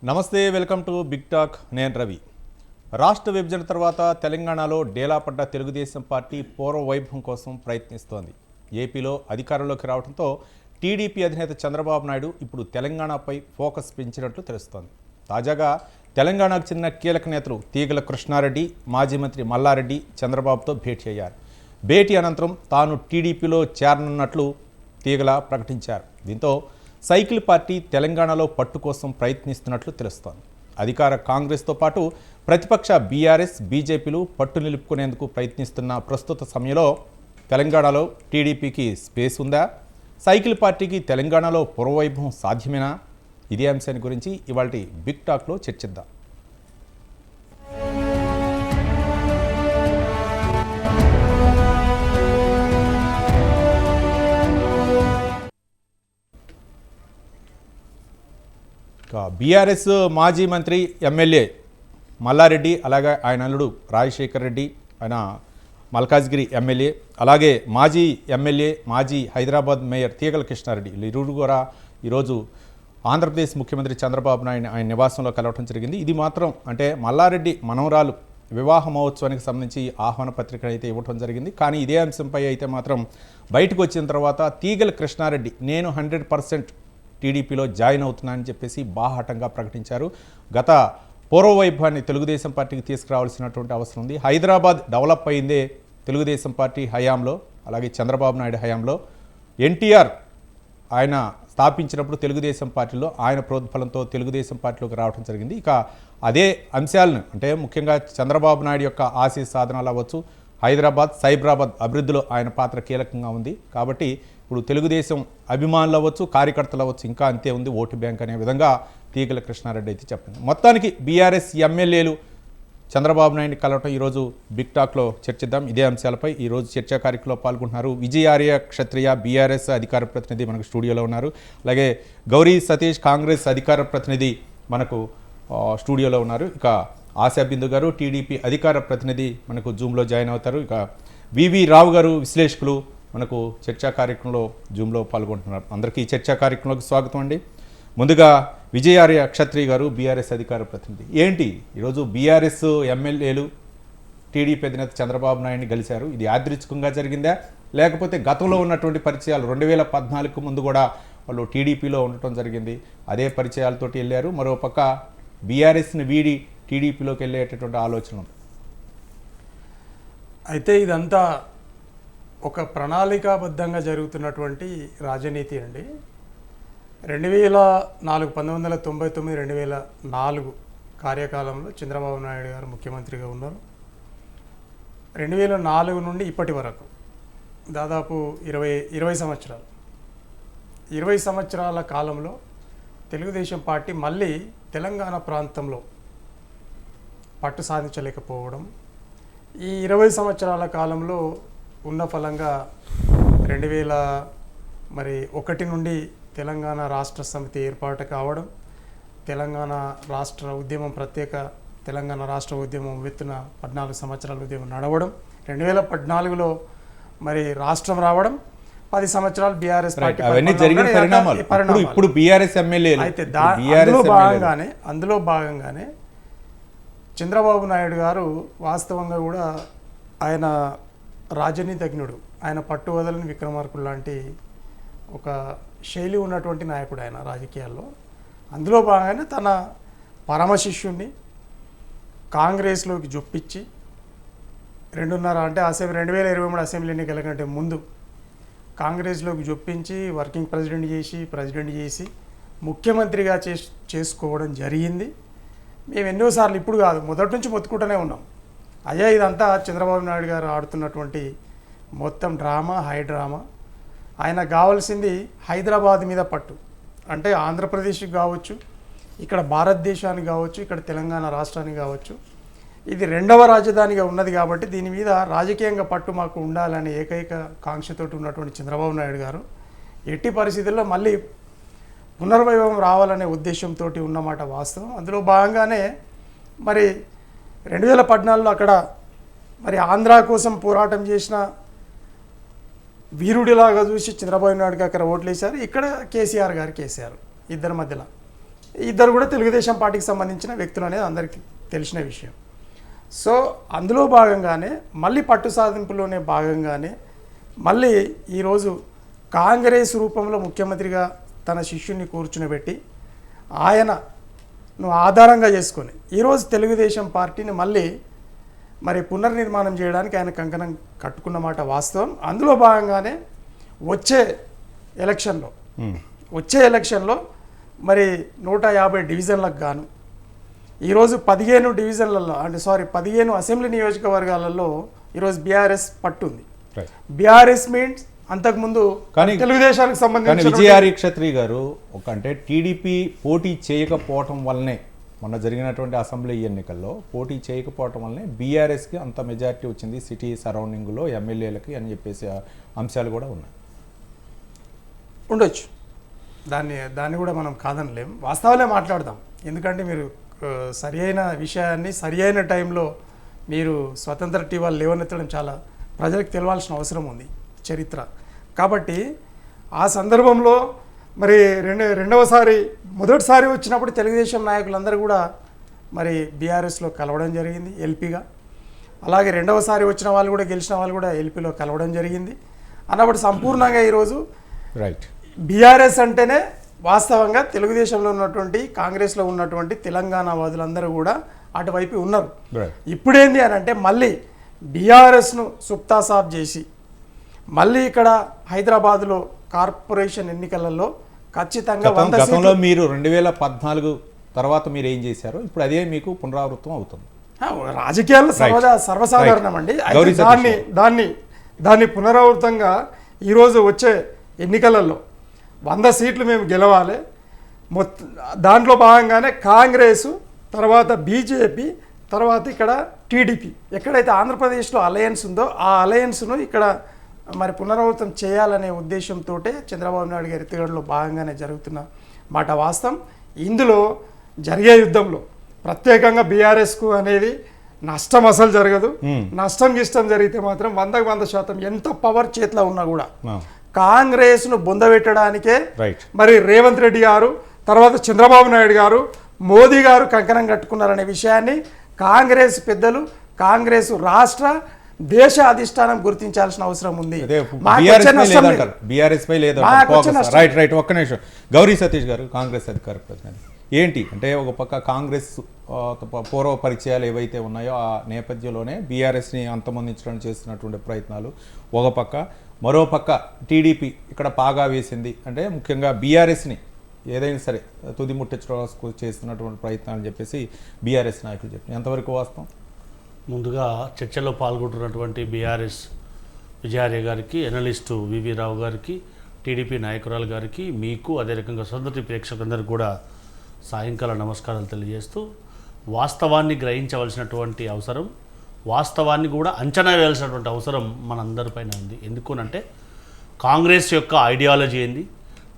నమస్తే, welcome to big talk. నేను రవి. రాష్ట్ర విభజన తర్వాత తెలంగాణలో డేలాపడ్డ తెలుగుదేశం పార్టీ పూర్వ వైభవం కోసం ప్రయత్నిస్తోంది. ఏపీలో అధికారంలోకి రావడంతో టీడీపీ అధినేత చంద్రబాబు నాయుడు ఇప్పుడు తెలంగాణపై ఫోకస్ పెంచినట్లు తెలుస్తోంది. తాజాగా తెలంగాణకు చెందిన కీలక నేతలు తీగల కృష్ణారెడ్డి, మాజీ మంత్రి మల్లారెడ్డి చంద్రబాబుతో భేటీ అయ్యారు. భేటీ అనంతరం తాను టీడీపీలో చేరనున్నట్లు తీగల ప్రకటించారు. దీంతో సైకిల్ పార్టీ తెలంగాణలో పట్టు కోసం ప్రయత్నిస్తున్నట్లు తెలుస్తోంది. అధికార కాంగ్రెస్తో పాటు ప్రతిపక్ష బీఆర్ఎస్, బీజేపీలు పట్టు నిలుపుకునేందుకు ప్రయత్నిస్తున్న ప్రస్తుత సమయంలో తెలంగాణలో టీడీపీకి స్పేస్ ఉందా? సైకిల్ పార్టీకి తెలంగాణలో పూర్వవైభవం సాధ్యమేనా? ఇదే అంశాన్ని గురించి ఇవాల్టి బిగ్ టాక్లో చర్చిద్దాం. బీఆర్ఎస్ మాజీ మంత్రి ఎమ్మెల్యే మల్లారెడ్డి, అలాగే ఆయన అల్లుడు రాజశేఖర్ రెడ్డి, ఆయన మల్కాజ్గిరి ఎమ్మెల్యే, అలాగే మాజీ ఎమ్మెల్యే, మాజీ హైదరాబాద్ మేయర్ తీగల కృష్ణారెడ్డి వీరిరువురు కూడా ఈరోజు ఆంధ్రప్రదేశ్ ముఖ్యమంత్రి చంద్రబాబు నాయుడు ఆయన నివాసంలో కలవడం జరిగింది. ఇది మాత్రం అంటే మల్లారెడ్డి మనవరాలు వివాహ మహోత్సవానికి సంబంధించి ఆహ్వాన పత్రిక అయితే ఇవ్వడం జరిగింది. కానీ ఇదే అంశంపై అయితే మాత్రం బయటకు వచ్చిన తర్వాత తీగల కృష్ణారెడ్డి నేను 100% టీడీపీలో జాయిన్ అవుతున్నానని చెప్పేసి బాహాటంగా ప్రకటించారు. గత పూర్వవైభవాన్ని తెలుగుదేశం పార్టీకి తీసుకురావాల్సినటువంటి అవసరం ఉంది. హైదరాబాద్ డెవలప్ అయిందే తెలుగుదేశం పార్టీ హయాంలో, అలాగే చంద్రబాబు నాయుడు హయాంలో. ఎన్టీఆర్ ఆయన స్థాపించినప్పుడు తెలుగుదేశం పార్టీలో ఆయన ప్రోద్బలంతో తెలుగుదేశం పార్టీలోకి రావడం జరిగింది. ఇక అదే అంశాలను అంటే ముఖ్యంగా చంద్రబాబు నాయుడు యొక్క ఆశయ సాధనాలు అవ్వచ్చు, హైదరాబాద్, సైబరాబాద్ అభివృద్ధిలో ఆయన పాత్ర కీలకంగా ఉంది. కాబట్టి ఇప్పుడు తెలుగుదేశం అభిమానులు అవ్వచ్చు, కార్యకర్తలు అవ్వచ్చు, ఇంకా అంతే ఉంది ఓటు బ్యాంక్ అనే విధంగా తీగల కృష్ణారెడ్డి అయితే చెప్పింది. మొత్తానికి బీఆర్ఎస్ ఎమ్మెల్యేలు చంద్రబాబు నాయుడిని కలవటం ఈరోజు బిగ్ టాక్లో చర్చిద్దాం. ఇదే అంశాలపై ఈరోజు చర్చా కార్యక్రమంలో పాల్గొంటున్నారు విజయార్య క్షత్రియ బీఆర్ఎస్ అధికార ప్రతినిధి మనకు స్టూడియోలో ఉన్నారు. అలాగే గౌరీ సతీష్ కాంగ్రెస్ అధికార ప్రతినిధి మనకు స్టూడియోలో ఉన్నారు. ఇక ఆశా బిందు గారు టీడీపీ అధికార ప్రతినిధి మనకు జూమ్లో జాయిన్ అవుతారు. ఇక వివి రావు గారు విశ్లేషకులు మనకు చర్చా కార్యక్రమంలో జూమ్లో పాల్గొంటున్నారు. అందరికీ చర్చా కార్యక్రమంలోకి స్వాగతం అండి. ముందుగా విజయార్య క్షత్రియ గారు బీఆర్ఎస్ అధికార ప్రతినిధి, ఏంటి ఈరోజు బీఆర్ఎస్ ఎమ్మెల్యేలు టీడీపీ అధినేత చంద్రబాబు నాయుడిని కలిశారు? ఇది యాదృచ్ఛికంగా జరిగిందా, లేకపోతే గతంలో ఉన్నటువంటి పరిచయాలు 2014 ముందు కూడా వాళ్ళు టీడీపీలో ఉండటం జరిగింది, అదే పరిచయాలతోటి వెళ్ళారు, మరోపక్క బీఆర్ఎస్ని వీడి టీడీపీలోకి వెళ్ళేటటువంటి ఆలోచన ఉంది? అయితే ఇదంతా ఒక ప్రణాళికాబద్ధంగా జరుగుతున్నటువంటి రాజనీతి అండి. 1999, 2004 కార్యకాలంలో చంద్రబాబు నాయుడు గారు ముఖ్యమంత్రిగా ఉన్నారు. 2004 నుండి ఇప్పటి వరకు దాదాపు 20 సంవత్సరాలు, 20 సంవత్సరాల కాలంలో తెలుగుదేశం పార్టీ మళ్ళీ తెలంగాణ ప్రాంతంలో పట్టు సాధించలేకపోవడం, ఈ 20 సంవత్సరాల కాలంలో ఉన్న ఫలంగా 2001 నుండి తెలంగాణ రాష్ట్ర సమితి ఏర్పాటు కావడం, తెలంగాణ రాష్ట్ర ఉద్యమం, ప్రత్యేక తెలంగాణ రాష్ట్ర ఉద్యమం ఎత్తున 14 సంవత్సరాల ఉద్యమం నడవడం, 2014లో మరి రాష్ట్రం రావడం, 10 సంవత్సరాలు బీఆర్ఎస్ పార్టీ అయితే అందులో భాగంగానే చంద్రబాబు నాయుడు గారు వాస్తవంగా కూడా ఆయన రాజనీతిజ్ఞుడు, ఆయన పట్టు వదలని విక్రమార్కుడు లాంటి ఒక శైలి ఉన్నటువంటి నాయకుడు ఆయన రాజకీయాల్లో. అందులో భాగంగానే తన పరమ శిష్యుణ్ణి కాంగ్రెస్లోకి జొప్పించి 2023 అసెంబ్లీ ఎన్నికల కంటే ముందు కాంగ్రెస్లోకి జొప్పించి వర్కింగ్ ప్రెసిడెంట్ చేసి ముఖ్యమంత్రిగా చేసుకోవడం జరిగింది. మేము ఎన్నోసార్లు, ఇప్పుడు కాదు మొదటి నుంచి మొత్తుకుంటూనే ఉన్నాం, అయ్యా ఇదంతా చంద్రబాబు నాయుడు గారు ఆడుతున్నటువంటి మొత్తం డ్రామా, హై డ్రామా. ఆయన కావాల్సింది హైదరాబాద్ మీద పట్టు, అంటే ఆంధ్రప్రదేశ్కి కావచ్చు, ఇక్కడ భారతదేశానికి కావచ్చు, ఇక్కడ తెలంగాణ రాష్ట్రానికి కావచ్చు, ఇది రెండవ రాజధానిగా ఉన్నది కాబట్టి దీని మీద రాజకీయంగా పట్టు మాకు ఉండాలనే ఏకైక కాంక్షతోటి ఉన్నటువంటి చంద్రబాబు నాయుడు గారు ఎట్టి పరిస్థితుల్లో మళ్ళీ పునర్వైభవం రావాలనే ఉద్దేశంతో ఉన్నమాట వాస్తవం. అందులో భాగంగానే మరి 2014లో అక్కడ మరి ఆంధ్ర కోసం పోరాటం చేసిన వీరుడిలాగా చూసి చంద్రబాబు నాయుడు గారు ఓట్లు వేశారు. ఇక్కడ కేసీఆర్ గారు కేసీఆర్ ఇద్దరి మధ్యలో ఇద్దరు కూడా తెలుగుదేశం పార్టీకి సంబంధించిన వ్యక్తులు అనేది అందరికీ తెలిసిన విషయం. సో అందులో భాగంగానే మళ్ళీ పట్టు సాధింపులోనే భాగంగానే మళ్ళీ ఈరోజు కాంగ్రెస్ రూపంలో ముఖ్యమంత్రిగా తన శిష్యుని కూర్చునబెట్టి ఆయనను ఆధారంగా చేసుకొని ఈరోజు తెలుగుదేశం పార్టీని మళ్ళీ మరి పునర్నిర్మాణం చేయడానికి ఆయన కంకణం కట్టుకున్న మాట వాస్తవం. అందులో భాగంగానే వచ్చే ఎలక్షన్లో మరి 150 డివిజన్లకు గాను ఈరోజు 15 డివిజన్లలో 15 అసెంబ్లీ నియోజకవర్గాలలో ఈరోజు బీఆర్ఎస్ పట్టుంది. బీఆర్ఎస్ మీన్స్ అంతకుముందు కానీ తెలుగుదేశానికి సంబంధించిన విజయారి క్షత్రి గారు అంటే టీడీపీ పోటీ చేయకపోవటం వల్లనే మొన్న జరిగినటువంటి అసెంబ్లీ ఎన్నికల్లో పోటీ చేయకపోవటం వల్లనే బీఆర్ఎస్కి అంత మెజారిటీ వచ్చింది సిటీ సరౌండింగ్లో ఎమ్మెల్యేలకి అని చెప్పేసి అంశాలు కూడా ఉన్నాయి. ఉండొచ్చు, దాన్ని కూడా మనం కాదనలేం, వాస్తవాలే మాట్లాడదాం. ఎందుకంటే మీరు సరి అయిన విషయాన్ని సరి అయిన టైంలో మీరు స్వతంత్ర టీవీలు లేవనెత్తడం చాలా ప్రజలకు తెలవాల్సిన అవసరం ఉంది చరిత్ర. కాబట్టి ఆ సందర్భంలో మరి మొదటిసారి వచ్చినప్పుడు తెలుగుదేశం నాయకులందరూ కూడా మరి బీఆర్ఎస్లో కలవడం జరిగింది ఎల్పీగా. అలాగే రెండవసారి వచ్చిన వాళ్ళు కూడా గెలిచిన వాళ్ళు కూడా ఎల్పీలో కలవడం జరిగింది. అన్నప్పుడు సంపూర్ణంగా ఈరోజు బీఆర్ఎస్ అంటేనే వాస్తవంగా తెలుగుదేశంలో ఉన్నటువంటి కాంగ్రెస్లో ఉన్నటువంటి తెలంగాణ వాదులందరూ కూడా అటువైపు ఉన్నారు. ఇప్పుడేంది అని అంటే మళ్ళీ బీఆర్ఎస్ను సుప్తాసాబ్ చేసి మళ్ళీ ఇక్కడ హైదరాబాద్లో కార్పొరేషన్ ఎన్నికలలో ఖచ్చితంగా గతంలో మీరు 2014 తర్వాత మీరు ఏం చేశారు, ఇప్పుడు అదే మీకు పునరావృతం అవుతుంది. రాజకీయాల్లో సర్వసాధారణం అండి. దాన్ని పునరావృతంగా ఈరోజు వచ్చే ఎన్నికలలో 100 సీట్లు మేము గెలవాలి. దాంట్లో భాగంగానే కాంగ్రెసు, తర్వాత బీజేపీ, తర్వాత ఇక్కడ టీడీపీ ఎక్కడైతే ఆంధ్రప్రదేశ్లో అలయన్స్ ఉందో ఆ అలయన్స్ను ఇక్కడ మరి పునరావృతం చేయాలనే ఉద్దేశంతో చంద్రబాబు నాయుడు గారి ఎత్తుగడలో భాగంగానే జరుగుతున్న మాట వాస్తవం. ఇందులో జరిగే యుద్ధంలో ప్రత్యేకంగా బీఆర్ఎస్కు అనేది నష్టం అసలు జరగదు. నష్టం జరిగితే మాత్రం 100% ఎంత పవర్ చేతిలో ఉన్నా కూడా కాంగ్రెస్ను బొందబెట్టడానికే మరి రేవంత్ రెడ్డి గారు, తర్వాత చంద్రబాబు నాయుడు గారు, మోదీ గారు కంకణం కట్టుకున్నారనే విషయాన్ని కాంగ్రెస్ పెద్దలు, కాంగ్రెస్ రాష్ట్ర దేశ అధిష్టానం గుర్తించాల్సిన అవసరం ఉంది. ఒక్క నిమిషం గౌరీ సతీష్ గారు, కాంగ్రెస్ అధికార ప్రతినిధి, ఏంటి అంటే ఒక పక్క కాంగ్రెస్ పూర్వ పరిచయాలు ఏవైతే ఉన్నాయో ఆ నేపథ్యంలోనే బీఆర్ఎస్ని అంతమొందించడానికి చేస్తున్నటువంటి ప్రయత్నాలు ఒక పక్క, మరో పక్క టీడీపీ ఇక్కడ పాగా వేసింది అంటే ముఖ్యంగా బీఆర్ఎస్ని ఏదైనా సరే తుది ముట్టించడానికి చేస్తున్నటువంటి ప్రయత్నాలు చెప్పేసి బీఆర్ఎస్ నాయకులు చెప్పి ఎంతవరకు వాస్తవం? ముందుగా చర్చలో పాల్గొంటున్నటువంటి బీఆర్ఎస్ విజయార్య గారికి, ఎనలిస్టు వివి రావు గారికి, టీడీపీ నాయకురాలు గారికి, మీకు అదే రకంగా సొంతటి ప్రేక్షకులందరికీ కూడా సాయంకాల నమస్కారాలు తెలియజేస్తూ, వాస్తవాన్ని గ్రహించవలసినటువంటి అవసరం, వాస్తవాన్ని కూడా అంచనా వేయాల్సినటువంటి అవసరం మనందరిపైన ఉంది. ఎందుకునంటే కాంగ్రెస్ యొక్క ఐడియాలజీ ఏంది,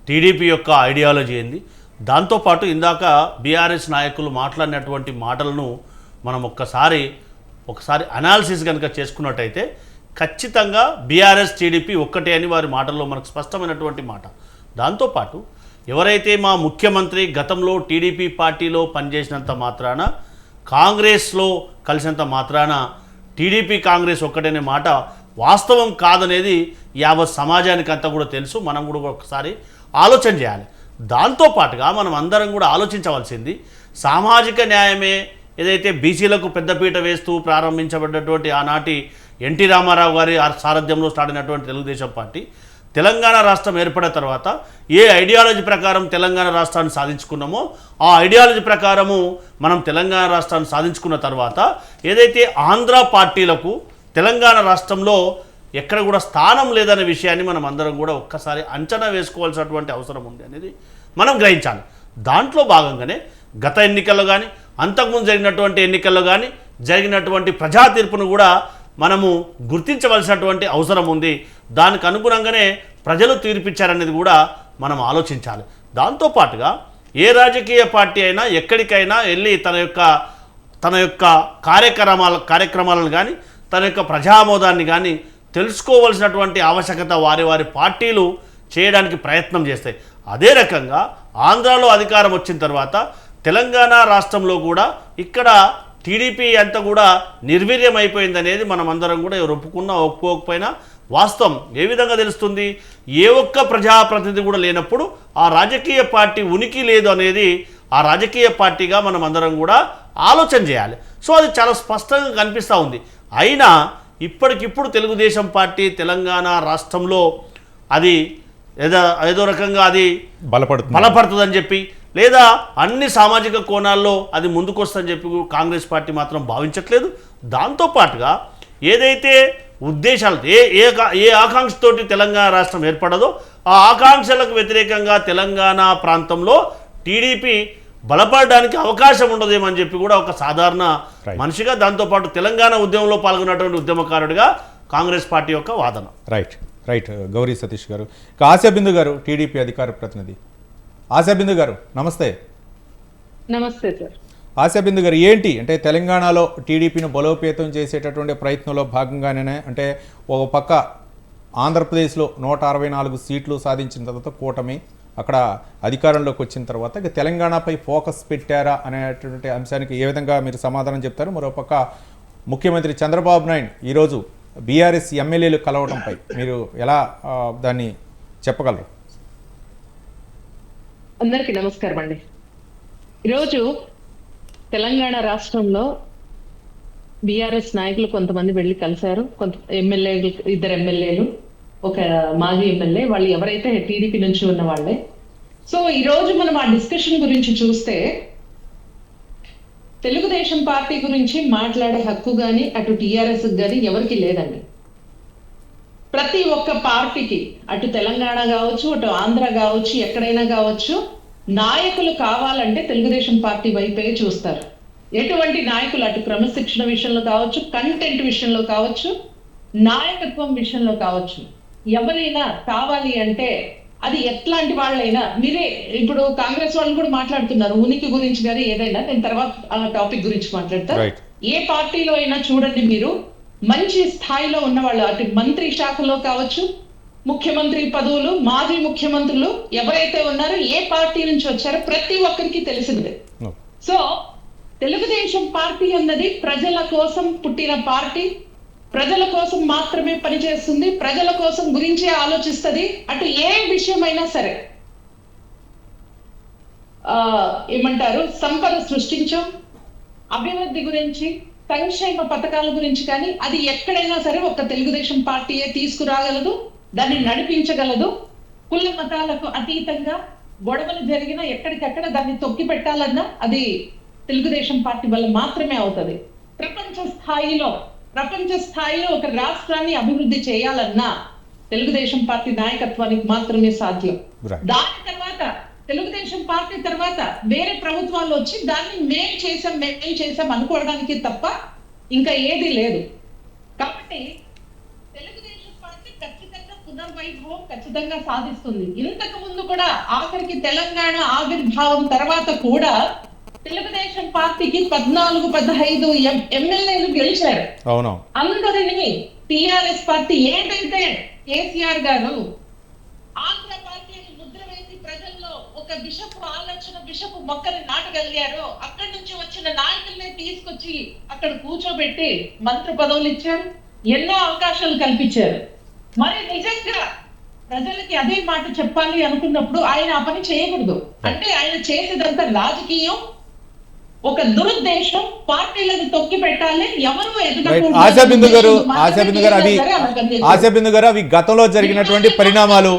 టీడీపీ యొక్క ఐడియాలజీ ఏంది, దాంతోపాటు ఇందాక బీఆర్ఎస్ నాయకులు మాట్లాడినటువంటి మాటలను మనం ఒకసారి అనాలిసిస్ కనుక చేసుకున్నట్టయితే ఖచ్చితంగా బీఆర్ఎస్ టీడీపీ ఒక్కటే అని వారి మాటల్లో మనకు స్పష్టమైనటువంటి మాట. దాంతోపాటు ఎవరైతే మా ముఖ్యమంత్రి గతంలో టీడీపీ పార్టీలో పనిచేసినంత మాత్రాన, కాంగ్రెస్లో కలిసినంత మాత్రాన టీడీపీ కాంగ్రెస్ ఒక్కటనే మాట వాస్తవం కాదనేది యావత్ సమాజానికి అంతా కూడా తెలుసు. మనం కూడా ఒకసారి ఆలోచన చేయాలి. దాంతోపాటుగా మనం అందరం కూడా ఆలోచించవలసింది సామాజిక న్యాయమే ఏదైతే బీసీలకు పెద్దపీట వేస్తూ ప్రారంభించబడినటువంటి ఆనాటి ఎన్టీ రామారావు గారి సారథ్యంలో స్టార్ట్ అయినటువంటి తెలుగుదేశం పార్టీ తెలంగాణ రాష్ట్రం ఏర్పడిన తర్వాత ఏ ఐడియాలజీ ప్రకారం తెలంగాణ రాష్ట్రాన్ని సాధించుకున్నామో ఆ ఐడియాలజీ ప్రకారము మనం తెలంగాణ రాష్ట్రాన్ని సాధించుకున్న తర్వాత ఏదైతే ఆంధ్ర పార్టీలకు తెలంగాణ రాష్ట్రంలో ఎక్కడ కూడా స్థానం లేదనే విషయాన్ని మనం అందరం కూడా ఒక్కసారి అంచనా వేసుకోవాల్సినటువంటి అవసరం ఉంది అనేది మనం గ్రహించాలి. దాంట్లో భాగంగానే గత ఎన్నికల్లో కానీ అంతకుముందు జరిగినటువంటి ఎన్నికల్లో కానీ జరిగినటువంటి ప్రజా తీర్పును కూడా మనము గుర్తించవలసినటువంటి అవసరం ఉంది. దానికి అనుగుణంగానే ప్రజలు తీర్పిచ్చారనేది కూడా మనం ఆలోచించాలి. దాంతోపాటుగా ఏ రాజకీయ పార్టీ అయినా ఎక్కడికైనా వెళ్ళి తన యొక్క కార్యక్రమాలను కానీ తన యొక్క ప్రజామోదాన్ని కానీ తెలుసుకోవాల్సినటువంటి ఆవశ్యకత వారి పార్టీలు చేయడానికి ప్రయత్నం చేస్తాయి. అదే రకంగా ఆంధ్రాలో అధికారం వచ్చిన తర్వాత తెలంగాణ రాష్ట్రంలో కూడా ఇక్కడ టీడీపీ అంతా కూడా నిర్వీర్యం అయిపోయిందనేది మనం అందరం కూడా ఎవరు ఒప్పుకున్నా ఒప్పుకోకపోయినా వాస్తవం. ఏ విధంగా తెలుస్తుంది? ఏ ఒక్క ప్రజాప్రతినిధి కూడా లేనప్పుడు ఆ రాజకీయ పార్టీ ఉనికి లేదు అనేది ఆ రాజకీయ పార్టీగా మనం అందరం కూడా ఆలోచన చేయాలి. సో అది చాలా స్పష్టంగా కనిపిస్తూ ఉంది. అయినా ఇప్పటికిప్పుడు తెలుగుదేశం పార్టీ తెలంగాణ రాష్ట్రంలో అది ఏదో రకంగా అది బలపడుతుందని చెప్పి, లేదా అన్ని సామాజిక కోణాల్లో అది ముందుకొస్తుందని చెప్పి కాంగ్రెస్ పార్టీ మాత్రం భావించట్లేదు. దాంతోపాటుగా ఏదైతే ఉద్దేశాలు ఏ ఆకాంక్షతోటి తెలంగాణ రాష్ట్రం ఏర్పడదో ఆ ఆకాంక్షలకు వ్యతిరేకంగా తెలంగాణ ప్రాంతంలో టీడీపీ బలపడడానికి అవకాశం ఉండదేమని చెప్పి కూడా ఒక సాధారణ మనిషిగా, దాంతోపాటు తెలంగాణ ఉద్యమంలో పాల్గొన్నటువంటి ఉద్యమకారుడిగా కాంగ్రెస్ పార్టీ యొక్క వాదన. రైట్ గౌరీ సతీష్ గారు. ఆశాబిందు గారు టీడీపీ అధికార ప్రతినిధి. ఆశాబిందు గారు నమస్తే. నమస్తే సార్. ఆశాబిందు గారు, ఏంటి అంటే తెలంగాణలో టీడీపీని బలోపేతం చేసేటటువంటి ప్రయత్నంలో భాగంగానే అంటే ఒక పక్క ఆంధ్రప్రదేశ్లో 164 సీట్లు సాధించిన తర్వాత కూటమి అక్కడ అధికారంలోకి వచ్చిన తర్వాత ఇక తెలంగాణపై ఫోకస్ పెట్టారా అనేటువంటి అంశానికి ఏ విధంగా మీరు సమాధానం చెప్తారు? మరోపక్క ముఖ్యమంత్రి చంద్రబాబు నాయుడు ఈరోజు బీఆర్ఎస్ ఎమ్మెల్యేలు కలవడంపై మీరు ఎలా దాన్ని చెప్పగలరు? అందరికీ నమస్కారం అండి. ఈరోజు తెలంగాణ రాష్ట్రంలో బీఆర్ఎస్ నాయకులు కొంతమంది వెళ్ళి కలిశారు. కొంత ఎమ్మెల్యేలు, 2 ఎమ్మెల్యేలు, ఒక మాజీ ఎమ్మెల్యే, వాళ్ళు ఎవరైతే టీడీపీ నుంచి ఉన్న వాళ్ళే. సో ఈరోజు మనం ఆ డిస్కషన్ గురించి చూస్తే తెలుగుదేశం పార్టీ గురించి మాట్లాడే హక్కు కానీ అటు టీఆర్ఎస్ కానీ ఎవరికి లేదండి. ప్రతి ఒక్క పార్టీకి అటు తెలంగాణ కావచ్చు, అటు ఆంధ్ర కావచ్చు, ఎక్కడైనా కావచ్చు, నాయకులు కావాలంటే తెలుగుదేశం పార్టీ వైపే చూస్తారు. ఎటువంటి నాయకులు, అటు క్రమశిక్షణ విషయంలో కావచ్చు, కంటెంట్ విషయంలో కావచ్చు, నాయకత్వం విషయంలో కావచ్చు, ఎవరైనా కావాలి అంటే అది ఎట్లాంటి వాళ్ళైనా. మీరే ఇప్పుడు కాంగ్రెస్ వాళ్ళు కూడా మాట్లాడుతున్నారు ఉనికి గురించి కానీ ఏదైనా, నేను తర్వాత ఆ టాపిక్ గురించి మాట్లాడతాను. ఏ పార్టీలో అయినా చూడండి, మీరు మంచి స్థాయిలో ఉన్న వాళ్ళు, అటు మంత్రి శాఖలో కావచ్చు, ముఖ్యమంత్రి పదవులు, మాజీ ముఖ్యమంత్రులు ఎవరైతే ఉన్నారో ఏ పార్టీ నుంచి వచ్చారో ప్రతి ఒక్కరికి తెలిసిందే. సో తెలుగుదేశం పార్టీ అన్నది ప్రజల కోసం పుట్టిన పార్టీ, ప్రజల కోసం మాత్రమే పనిచేస్తుంది, ప్రజల కోసం గురించే ఆలోచిస్తుంది. అటు ఏ విషయమైనా సరే ఏమంటారు, సంపద సృష్టించం, అభివృద్ధి గురించి, సంక్షేమ పథకాల గురించి కానీ అది ఎక్కడైనా సరే ఒక తెలుగుదేశం పార్టీయే తీసుకురాగలదు, దాన్ని నడిపించగలదు. కుల మతాలకు అతీతంగా గొడవలు జరిగినా ఎక్కడికక్కడ దాన్ని తొక్కి పెట్టాలన్నా అది తెలుగుదేశం పార్టీ వల్ల మాత్రమే అవుతుంది. ప్రపంచ స్థాయిలో ఒక రాష్ట్రాన్ని అభివృద్ధి చేయాలన్నా తెలుగుదేశం పార్టీ నాయకత్వానికి మాత్రమే సాధ్యం. దాని తర్వాత తెలుగుదేశం పార్టీ తర్వాత వేరే ప్రభుత్వాలు వచ్చి దాన్ని మేం చేసాం అనుకోవడానికి తప్ప ఇంకా ఏది లేదు. కాబట్టి తెలుగుదేశం పార్టీ ఖచ్చితంగా పునర్వైభవం ఖచ్చితంగా సాధిస్తుంది. ఇంతకు ముందు కూడా ఆఖరికి తెలంగాణ ఆవిర్భావం తర్వాత కూడా తెలుగుదేశం పార్టీకి 14-15 ఎమ్మెల్యేలు గెలిచారు. అందరినీ టిఆర్ఎస్ పార్టీ ఏదైతే కేసీఆర్ గారు ఆంధ్ర పార్టీని ముద్ర వేసి ప్రజల్లో ఒక విషపు ఆలోచన, విషపు మొక్కని నాటగలిగారో అక్కడి నుంచి వచ్చిన నాయకుల్ని తీసుకొచ్చి అక్కడ కూర్చోబెట్టి మంత్రి పదవులు ఇచ్చారు, ఎన్నో అవకాశాలు కల్పించారు. మరి నిజంగా ప్రజలకి అదే మాట చెప్పాలి అనుకున్నప్పుడు ఆయన ఆ పని చేయకూడదు. అంటే ఆయన చేసేదంతా రాజకీయం, ఒక దురుద్దేశం, పార్టీలను తొక్కి పెట్టాలి, ఎవరు ఆశాబిందు గారు అవి గతంలో జరిగినటువంటి పరిణామాలు.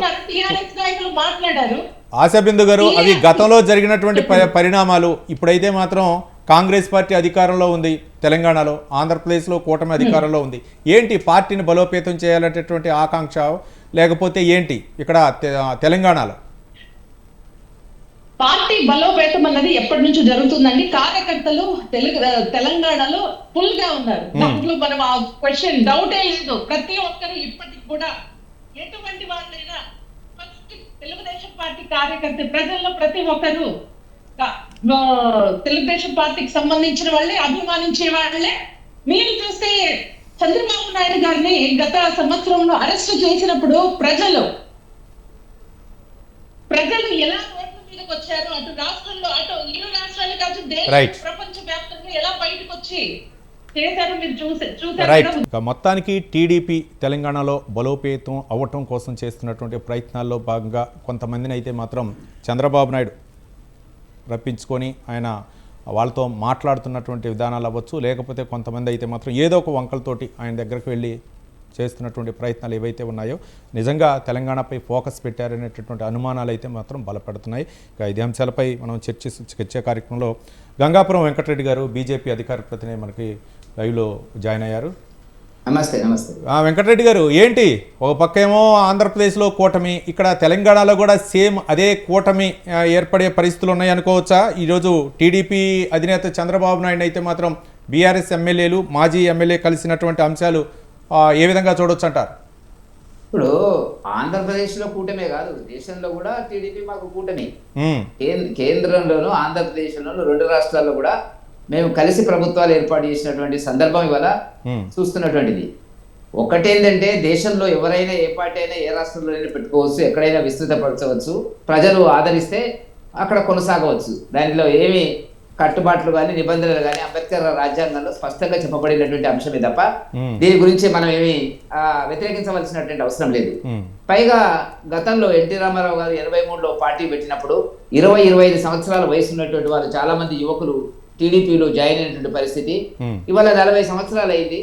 మాట్లాడారు ఆశాబిందు గారు, అవి గతంలో జరిగినటువంటి పరిణామాలు. ఇప్పుడైతే మాత్రం కాంగ్రెస్ పార్టీ అధికారంలో ఉంది తెలంగాణలో, ఆంధ్రప్రదేశ్లో కూటమి అధికారంలో ఉంది. ఏంటి పార్టీని బలోపేతం చేయాలనేటువంటి ఆకాంక్ష, లేకపోతే ఏంటి ఇక్కడ తెలంగాణలో? పార్టీ బలోపేతం అన్నది ఎప్పటి నుంచో జరుగుతుందండి. కార్యకర్తలు తెలంగాణలో ఫుల్ గా ఉన్నారు. దాంట్లో మనం ఆ క్వశ్చన్ డౌటే లేదు. ప్రతి ఒక్కరు ఇప్పటికి కూడా ఎటువంటి వాళ్ళైనా ఫస్ట్ తెలుగుదేశం పార్టీ కార్యకర్త, ప్రజల్లో ప్రతి ఒక్కరు తెలుగుదేశం పార్టీకి సంబంధించిన వాళ్ళే, అభిమానించే వాళ్ళే. మీరు చూస్తే చంద్రబాబు నాయుడు గారిని గత సంవత్సరంలో అరెస్ట్ చేసినప్పుడు ప్రజలు ఎలా ఓట్ల మీద బయటకు వచ్చారు, అటు రాష్ట్రంలో అటు ఇరు రాష్ట్రాలు కాదు Right. ప్రపంచ వ్యాప్తంగా ఎలా బయటకు వచ్చి చేశారు మీరు రైట్. చూసారు. ఇక మొత్తానికి టీడీపీ తెలంగాణలో బలోపేతం అవ్వటం కోసం చేస్తున్నటువంటి ప్రయత్నాల్లో భాగంగా కొంతమందిని అయితే మాత్రం చంద్రబాబు నాయుడు రప్పించుకొని ఆయన వాళ్ళతో మాట్లాడుతున్నటువంటి విధానాలు అవ్వచ్చు, లేకపోతే కొంతమంది అయితే మాత్రం ఏదో ఒక వంకలతోటి ఆయన దగ్గరకు వెళ్ళి చేస్తున్నటువంటి ప్రయత్నాలు ఏవైతే ఉన్నాయో నిజంగా తెలంగాణపై ఫోకస్ పెట్టారనేటటువంటి అనుమానాలు అయితే మాత్రం బలపడుతున్నాయి. ఇక ఇదే అంశాలపై మనం చర్చే కార్యక్రమంలో గంగాపురం వెంకటరెడ్డి గారు బీజేపీ అధికార ప్రతినిధి మనకి లైవ్లో జాయిన్ అయ్యారు. నమస్తే. నమస్తే వెంకటరెడ్డి గారు, ఏంటి ఒక పక్క ఏమో ఆంధ్రప్రదేశ్లో కూటమి, ఇక్కడ తెలంగాణలో కూడా సేమ్ అదే కూటమి ఏర్పడే పరిస్థితులు ఉన్నాయి అనుకోవచ్చా? ఈరోజు టీడీపీ అధినేత చంద్రబాబు నాయుడు అయితే మాత్రం బీఆర్ఎస్ ఎమ్మెల్యేలు మాజీ ఎమ్మెల్యే కలిసినటువంటి అంశాలు ఏ విధంగా చూడొచ్చు అంటారు? ఇప్పుడు ఆంధ్రప్రదేశ్లో కూటమే కాదు, దేశంలో కూడా టీడీపీ మాకు కూటమి. కేంద్రంలోను ఆంధ్రప్రదేశ్లోను రెండు రాష్ట్రాల్లో కూడా మేము కలిసి ప్రభుత్వాలు ఏర్పాటు చేసినటువంటి సందర్భం ఇవాళ చూస్తున్నటువంటిది. ఒకటేంటంటే దేశంలో ఎవరైనా ఏ పార్టీ అయినా ఏ రాష్ట్రంలోనైనా పెట్టుకోవచ్చు, ఎక్కడైనా విస్తృతపరచవచ్చు, ప్రజలు ఆదరిస్తే అక్కడ కొనసాగవచ్చు. దానిలో ఏమి కట్టుబాట్లు కానీ నిబంధనలు కానీ అంబేద్కర్ రాజ్యాంగంలో స్పష్టంగా చెప్పబడినటువంటి అంశమే తప్ప దీని గురించి మనం ఏమి వ్యతిరేకించవలసినటువంటి అవసరం లేదు. పైగా గతంలో ఎన్టీ రామారావు గారు 83లో పార్టీ పెట్టినప్పుడు 20-25 సంవత్సరాల వయసు ఉన్నటువంటి వాళ్ళు చాలా మంది యువకులు టీడీపీలో జాయిన్ అయినటువంటి పరిస్థితి. ఇవాళ 40 సంవత్సరాలు అయింది.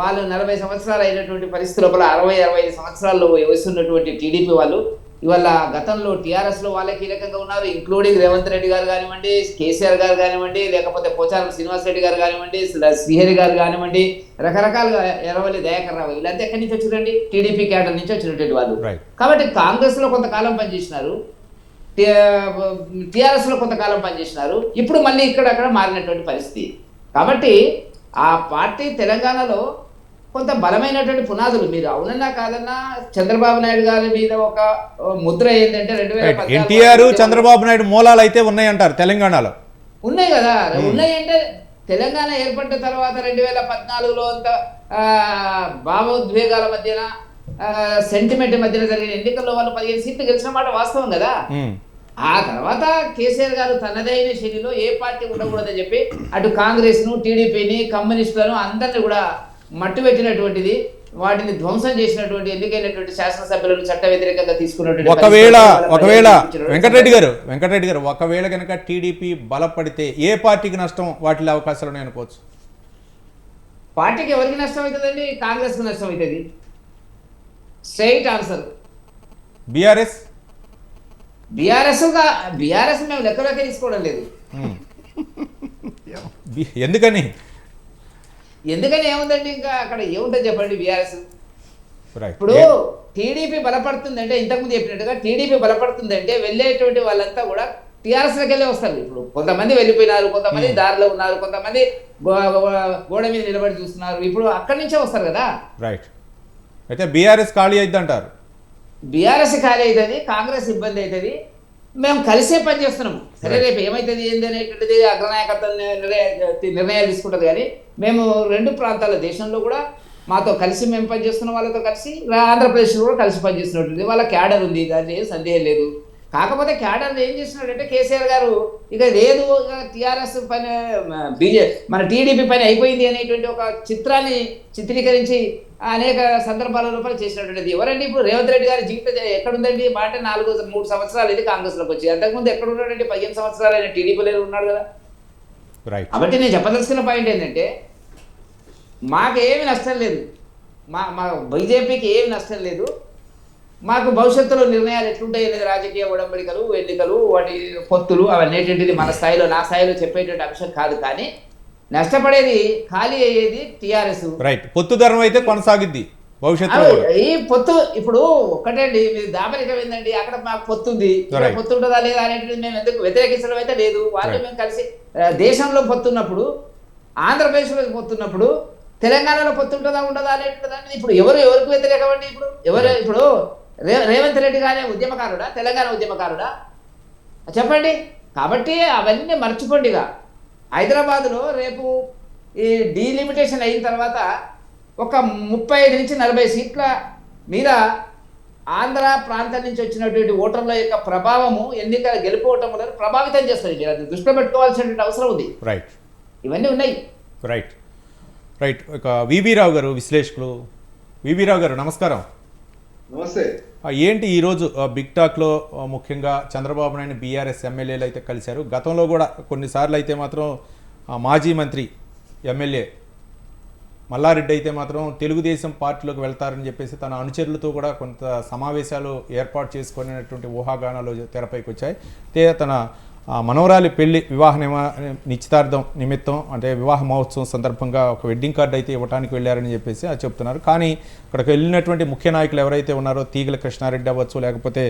వాళ్ళు 40 సంవత్సరాలు అయినటువంటి పరిస్థితి లోపల 60-65 సంవత్సరాల్లో వయసు ఉన్నటువంటి టీడీపీ వాళ్ళు ఇవాళ గతంలో టీఆర్ఎస్ లో వాళ్ళే కీలకంగా ఉన్నారు, ఇంక్లూడింగ్ రేవంత్ రెడ్డి గారు కానివ్వండి, కేసీఆర్ గారు కానివ్వండి, లేకపోతే పోచారం శ్రీనివాస్ రెడ్డి గారు కానివ్వండి, శ్రీహరి గారు కానివ్వండి, రకరకాలుగా ఎర్రవల్లి దయాకర్ రావు వీళ్ళంతా ఎక్కడి నుంచి వచ్చిరండి? టీడీపీ క్యాడర్ నుంచి వచ్చినటువంటి వాళ్ళు. కాబట్టి కాంగ్రెస్ లో కొంతకాలం పనిచేసినారు, టీఆర్ఎస్ లో కొంతకాలం పనిచేసినారు, ఇప్పుడు మళ్ళీ ఇక్కడక్కడ మారినటువంటి పరిస్థితి. కాబట్టి ఆ పార్టీ తెలంగాణలో కొంత బలమైనటువంటి పునాదులు, మీరు అవునన్నా కాదన్నా చంద్రబాబు నాయుడు గారి మీద ఒక ముద్ర ఏంటంటే 2014 ఎన్టీఆర్ చంద్రబాబు నాయుడు మూలాలు అయితే ఉన్నాయంటారు తెలంగాణలో. ఉన్నాయి కదా, ఉన్నాయి అంటే తెలంగాణ ఏర్పడిన తర్వాత 2014లో అంత భావోద్వేగాల మధ్యన సెంటిమెంట్ మధ్యన జరిగిన ఎన్నికల్లో వాళ్ళు 15 సీట్లు గెలిచిన మాట వాస్తవం కదా. ఆ తర్వాత కేసీఆర్ గారు తనదైన శైలిలో ఏ పార్టీ ఉండకూడదని చెప్పి అటు కాంగ్రెస్ ను, టీడీపీని, కమ్యూనిస్టులను అందరినీ కూడా మట్టు పెట్టినటువంటిది, వాటిని ధ్వంసం చేసినటువంటి ఎన్నికైనటువంటి శాసనసభ్యులను చట్ట వ్యతిరేకంగా తీసుకున్నటువంటి ఒకవేళ వెంకటరెడ్డి గారు ఒకవేళ కనుక టీడీపీ బలపడితే ఏ పార్టీకి నష్టం వాటిలో అవకాశాలు ఉన్నాయి అనుకోవచ్చు? పార్టీకి ఎవరికి నష్టం అవుతుందండి? కాంగ్రెస్ కు నష్టం అవుతుంది. Straight answer. బీఆర్ఎస్ మేము లెక్కలోకి తీసుకోవడం లేదు. ఎందుకని ఏముందండి, ఇంకా అక్కడ ఏముంటుంది చెప్పండి. బీఆర్ఎస్ ఇప్పుడు టీడీపీ బలపడుతుందంటే, ఇంతకుముందు చెప్పినట్టుగా టీడీపీ బలపడుతుందంటే వెళ్ళేటువంటి వాళ్ళంతా కూడా టీఆర్ఎస్లోకి వెళ్ళి వస్తారు. ఇప్పుడు కొంతమంది వెళ్ళిపోయినారు, కొంతమంది దారిలో ఉన్నారు, కొంతమంది గోడ మీద నిలబడి చూస్తున్నారు, ఇప్పుడు అక్కడి నుంచే వస్తారు కదా. రైట్. అయితే బీఆర్ఎస్ ఖాళీ అవుతుంది అంటారు? బీఆర్ఎస్ ఖాళీ అవుతుంది, కాంగ్రెస్ ఇబ్బంది అవుతుంది. మేము కలిసే పనిచేస్తున్నాము. సరే రేపు ఏమవుతుంది ఏంది అనేటువంటిది అగ్రనాయకత్వం నిర్ణయాలు తీసుకుంటుంది. కానీ మేము రెండు ప్రాంతాల దేశంలో కూడా మాతో కలిసి మేము పనిచేస్తున్న వాళ్ళతో కలిసి, ఆంధ్రప్రదేశ్లో కూడా కలిసి పనిచేస్తున్నట్టుంది. వాళ్ళ క్యాడర్ ఉంది, దాన్ని ఏం సందేహం లేదు. కాకపోతే క్యాడర్ ఏం చేస్తున్నాడంటే కేసీఆర్ గారు ఇక లేదు, టీఆర్ఎస్ పని మన టీడీపీ పని అయిపోయింది అనేటువంటి ఒక చిత్రాన్ని చిత్రీకరించి అనేక సందర్భాల లోపల చేసినటువంటిది. ఎవరండి ఇప్పుడు రేవంత్ రెడ్డి గారి జీవితం ఎక్కడుందండి? మాట 3 సంవత్సరాలు ఇది కాంగ్రెస్లోకి వచ్చి, అంతకుముందు ఎక్కడ ఉన్నాడంటే 15 సంవత్సరాలు ఆయన టీడీపీలో ఉన్నాడు కదా. కాబట్టి నేను చెప్పదలుచుకున్న పాయింట్ ఏంటంటే మాకేమి నష్టం లేదు, మా బీజేపీకి ఏమి నష్టం లేదు. మాకు భవిష్యత్తులో నిర్ణయాలు ఎట్లుంటాయి అనేది రాజకీయ ఉడంబడికలు, ఎన్నికలు, వాటి పొత్తులు అవన్నేటింటిది మన స్థాయిలో నా స్థాయిలో చెప్పేటువంటి అంశం కాదు. కానీ నష్టపడేది, ఖాళీ అయ్యేది టీఆర్ఎస్. రైట్. పొత్తు ధర్మం అయితే కొనసాగిద్ది భవిష్యత్తులో. ఈ పొత్తు ఇప్పుడు ఒక్కటండి, మీరు దాపరికం ఏందండి, అక్కడ మాకు పొత్తు ఉంది, పొత్తు ఉంటుందా లేదా అనేటువంటిది మేము ఎందుకు వ్యతిరేకించడం అయితే లేదు. వాళ్ళు మేము కలిసి దేశంలో పొత్తున్నప్పుడు, ఆంధ్రప్రదేశ్లో పొత్తున్నప్పుడు, తెలంగాణలో పొత్తు ఉంటుందా ఉండదా అనేటువంటిది ఇప్పుడు ఎవరికి వ్యతిరేకం అండి? ఇప్పుడు రేవంత్ రెడ్డి గారే ఉద్యమకారుడా, తెలంగాణ ఉద్యమకారుడా చెప్పండి. కాబట్టి అవన్నీ మర్చిపోండిగా. హైదరాబాద్లో రేపు ఈ డీలిమిటేషన్ అయిన తర్వాత ఒక 35 నుంచి 40 సీట్ల మీద ఆంధ్ర ప్రాంతం నుంచి వచ్చినటువంటి ఓటర్ల యొక్క ప్రభావము ఎన్నికల గెలుపోవటంలో ప్రభావితం చేస్తుంది. మీరు అది దృష్టిలో పెట్టుకోవాల్సినటువంటి అవసరం ఉంది. రైట్ ఇవన్నీ ఉన్నాయి. రైట్ రైట్ ఇక వివి రావు గారు విశ్లేషకులు. వివి రావు గారు నమస్కారం. నమస్తే. ఏంటి ఈరోజు బిగ్ టాక్లో ముఖ్యంగా చంద్రబాబు నాయుడు బీఆర్ఎస్ ఎమ్మెల్యేలు అయితే కలిశారు. గతంలో కూడా కొన్నిసార్లు అయితే మాత్రం మాజీ మంత్రి ఎమ్మెల్యే మల్లారెడ్డి అయితే మాత్రం తెలుగుదేశం పార్టీలోకి వెళ్తారని చెప్పేసి తన అనుచరులతో కూడా కొంత సమావేశాలు ఏర్పాటు చేసుకునేటువంటి ఊహాగానాలు తెరపైకి వచ్చాయి. అయితే తన మనవరాలి పెళ్లి నిశ్చితార్థం నిమిత్తం అంటే వివాహ మహోత్సవం సందర్భంగా ఒక వెడ్డింగ్ కార్డు అయితే ఇవ్వడానికి వెళ్ళారని చెప్పేసి అది చెప్తున్నారు. కానీ అక్కడికి వెళ్ళినటువంటి ముఖ్య నాయకులు ఎవరైతే ఉన్నారో తీగల కృష్ణారెడ్డి అవ్వచ్చు, లేకపోతే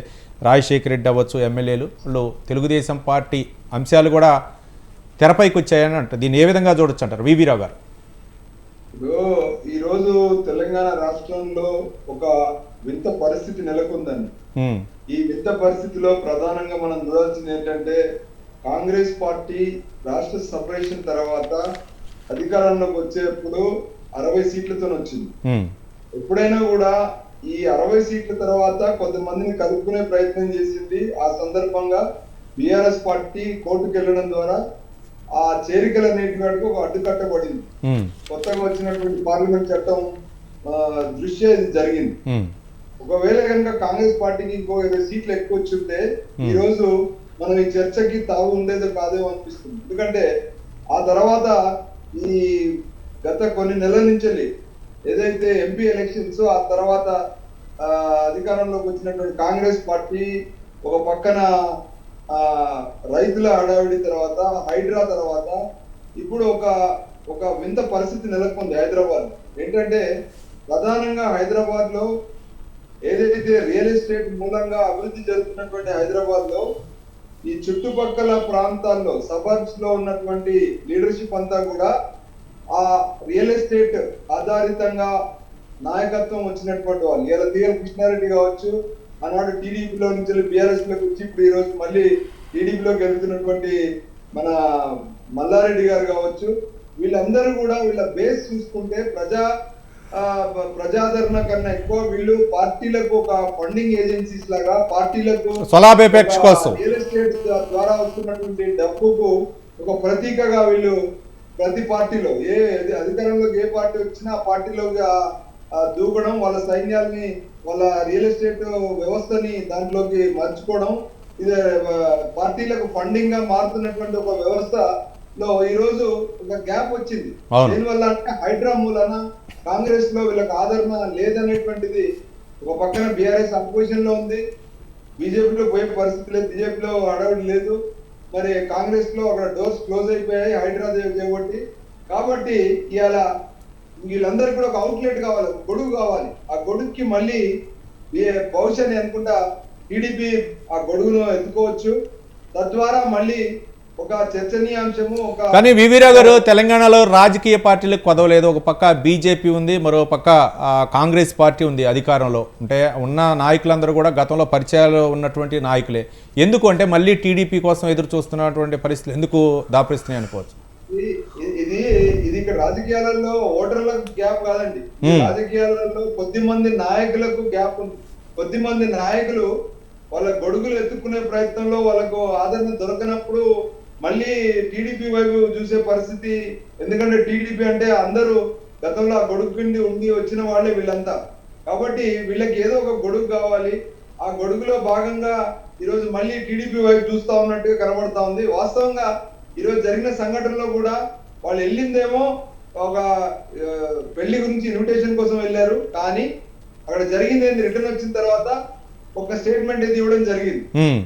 రాజశేఖర రెడ్డి అవ్వచ్చు, ఎమ్మెల్యేలు వాళ్ళు తెలుగుదేశం పార్టీ అంశాలు కూడా తెరపైకి వచ్చాయని అంటారు. దీన్ని ఏ విధంగా చూడొచ్చు అంటారు వివి రావు గారు? ఈరోజు తెలంగాణ రాష్ట్రంలో ఒక వింత పరిస్థితి నెలకొందండి. ఈ వింత పరిస్థితిలో ప్రధానంగా మనం చూడాల్సింది ఏంటంటే కాంగ్రెస్ పార్టీ రాష్ట్ర సపరేషన్ తర్వాత అధికారంలోకి వచ్చేప్పుడు 60 సీట్లతో వచ్చింది. ఎప్పుడైనా కూడా ఈ 60 సీట్ల తర్వాత కొంతమందిని కలుపుకునే ప్రయత్నం చేసింది. ఆ సందర్భంగా బీఆర్ఎస్ పార్టీ కోర్టుకు వెళ్ళడం ద్వారా ఆ చేరికల నేటికి ఒక అడ్డుకట్టబడింది. కొత్తగా వచ్చినటువంటి పార్లమెంట్ చట్టం దృష్ట్యా ఇది జరిగింది. ఒకవేళ కనుక కాంగ్రెస్ పార్టీకి ఇంకో 20 సీట్లు ఎక్కువ వచ్చుంటే ఈ రోజు మనం ఈ చర్చకి తావు ఉండేదో కాదేమో అనిపిస్తుంది. ఎందుకంటే ఆ తర్వాత ఈ గత కొన్ని నెలల నుంచి ఏదైతే ఎంపీ ఎలక్షన్స్ ఆ తర్వాత అధికారంలోకి వచ్చినటువంటి కాంగ్రెస్ పార్టీ ఒక పక్కన రైతుల హడావిడి తర్వాత హైడ్రా తర్వాత ఇప్పుడు ఒక వింత పరిస్థితి నెలకొంది హైదరాబాద్. ఏంటంటే ప్రధానంగా హైదరాబాద్ లో ఏదైతే రియల్ ఎస్టేట్ మూలంగా అభివృద్ధి జరుగుతున్నటువంటి హైదరాబాద్ లో ఈ చుట్టుపక్కల ప్రాంతాల్లో సబర్బ్స్ లో ఉన్నటువంటి లీడర్షిప్ అంతా కూడా ఆ రియల్ ఎస్టేట్ ఆధారితంగా నాయకత్వం వచ్చినటువంటి వాళ్ళు. ఇలా తీగల కృష్ణారెడ్డి కావచ్చు, ఆనాడు టీడీపీలో నుంచి బీఆర్ఎస్ లోకి వచ్చి ఇప్పుడు ఈ రోజు మళ్ళీ టీడీపీలోకి వెళ్తున్నటువంటి మన మల్లారెడ్డి గారు కావచ్చు, వీళ్ళందరూ కూడా వీళ్ళ బేస్ చూసుకుంటే ప్రజాదరణ కన్నా ఎక్కువ వీళ్ళు పార్టీలకు ఒక ఫండింగ్ ఏజెన్సీస్ లాగా పార్టీలకు రియల్ ఎస్టేట్ ద్వారా వస్తున్నటువంటి డబ్బుకు ఒక ప్రతీకగా వీళ్ళు ప్రతి పార్టీలో ఏ అధికారంలోకి ఏ పార్టీ వచ్చినా ఆ పార్టీలోకి దూకడం, వాళ్ళ సైన్యాల్ని వాళ్ళ రియల్ ఎస్టేట్ వ్యవస్థని దాంట్లోకి మార్చుకోవడం, ఇది పార్టీలకు ఫండింగ్ గా మారుతున్నటువంటి ఒక వ్యవస్థలో ఈ రోజు ఒక గ్యాప్ వచ్చింది. దీనివల్ల అంటే హైడ్రా మూలన కాంగ్రెస్ లో వీళ్ళకి ఆదరణ లేదనేటువంటిది ఒక పక్కన బీఆర్ఎస్ అపోజిషన్ లో ఉంది, బీజేపీలో పోయే పరిస్థితి లేదు, బీజేపీలో అడవిడి లేదు, మరి కాంగ్రెస్ లో అక్కడ డోర్స్ క్లోజ్ అయిపోయాయి హైడ్రా చేయబట్టి. కాబట్టి ఇవాళ వీళ్ళందరికీ కూడా ఒక అవుట్లెట్ కావాలి, గొడుగు కావాలి. ఆ గొడుగుకి మళ్ళీ బహుశా అనుకుంటా టీడీపీ ఆ గొడుగును ఎత్తుకోవచ్చు. తద్వారా మళ్ళీ ఒక చర్చనీయాంశము. కానీ వివీరావు గారు, తెలంగాణలో రాజకీయ పార్టీలకు కొదవలేదు. ఒక పక్క బీజేపీ ఉంది, మరో పక్క కాంగ్రెస్ పార్టీ ఉంది అధికారంలో. అంటే ఉన్న నాయకులందరూ కూడా గతంలో పరిచయాలు ఉన్నటువంటి నాయకులే. ఎందుకు అంటే మళ్ళీ టీడీపీ కోసం ఎదురు చూస్తున్నటువంటి పరిస్థితులు ఎందుకు దాపరిస్తున్నాయి అనుకోవచ్చు? ఇది ఇక్కడ రాజకీయాలలో ఓటర్లకు గ్యాప్ కాదండి, రాజకీయాలలో కొద్దిమంది నాయకులకు గ్యాప్ ఉంది. కొద్దిమంది నాయకులు వాళ్ళ గొడుగులు ఎత్తుకునే ప్రయత్నంలో వాళ్ళకు ఆదరణ దొరకనప్పుడు మళ్ళీ టీడీపీ వైపు చూసే పరిస్థితి. ఎందుకంటే టీడీపీ అంటే అందరూ గతంలో ఆ గొడుగు కింద ఉండి వచ్చిన వాళ్ళే వీళ్ళంతా. కాబట్టి వీళ్ళకి ఏదో ఒక గొడుగు కావాలి. ఆ గొడుగులో భాగంగా ఈరోజు మళ్ళీ టీడీపీ వైపు చూస్తా ఉన్నట్టుగా కనబడతా ఉంది. వాస్తవంగా ఈరోజు జరిగిన సంఘటనలో కూడా వాళ్ళు వెళ్ళిందేమో ఒక పెళ్లి గురించి ఇన్విటేషన్ కోసం వెళ్ళారు, కానీ అక్కడ జరిగింది ఏంటి, రిటర్న్ వచ్చిన తర్వాత ఒక స్టేట్మెంట్ ఇది ఇవ్వడం జరిగింది.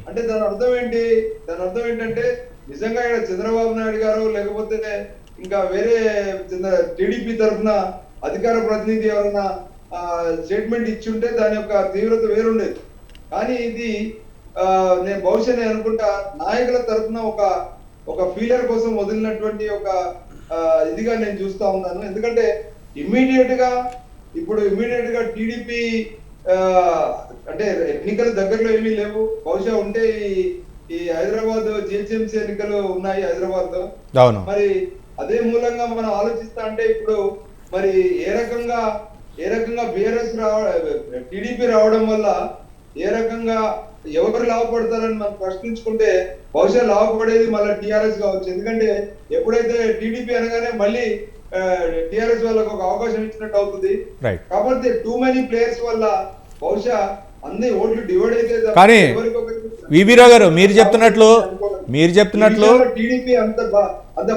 అంటే దాని అర్థం ఏంటి? దాని అర్థం ఏంటంటే నిజంగా ఇక్కడ చంద్రబాబు నాయుడు గారు లేకపోతే ఇంకా వేరే టీడీపీ తరఫున అధికార ప్రతినిధి ఎవరైనా స్టేట్మెంట్ ఇచ్చుంటే దాని యొక్క తీవ్రత వేరుండేది. కానీ ఇది నేను బహుశా నేను అనుకుంటా నాయకుల తరఫున ఒక ఫీలర్ కోసం వదిలినటువంటి ఒక ఇదిగా నేను చూస్తా ఉన్నాను. ఎందుకంటే ఇమ్మీడియట్ గా టీడీపీ అంటే ఎన్నికలు దగ్గరలో ఏమీ లేవు. బహుశా ఉంటే ఈ హైదరాబాద్ జిహెచ్ఎంసీ ఎన్నికలు ఉన్నాయి హైదరాబాద్ లో. మరి అదే మూలంగా మనం ఆలోచిస్తా అంటే ఇప్పుడు మరి ఏ రకంగా ఏ రకంగా బీఆర్ఎస్ టీడీపీ రావడం వల్ల ఏ రకంగా ఎవరు లాభపడతారని మనం ప్రశ్నించుకుంటే బహుశా లాభపడేది మళ్ళీ టీఆర్ఎస్ కావచ్చు. ఎందుకంటే ఎప్పుడైతే టీడీపీ అనగానే మళ్ళీ టీఆర్ఎస్ వాళ్ళకు ఒక అవకాశం ఇచ్చినట్టు అవుతుంది. కాకపోతే టూ మెనీ ప్లేయర్స్ వల్ల బహుశా అన్ని ఓట్లు డివైడ్ అయితే కానీ వివి రావు గారు మీరు చెప్తున్నట్లు టీడీపీ అంత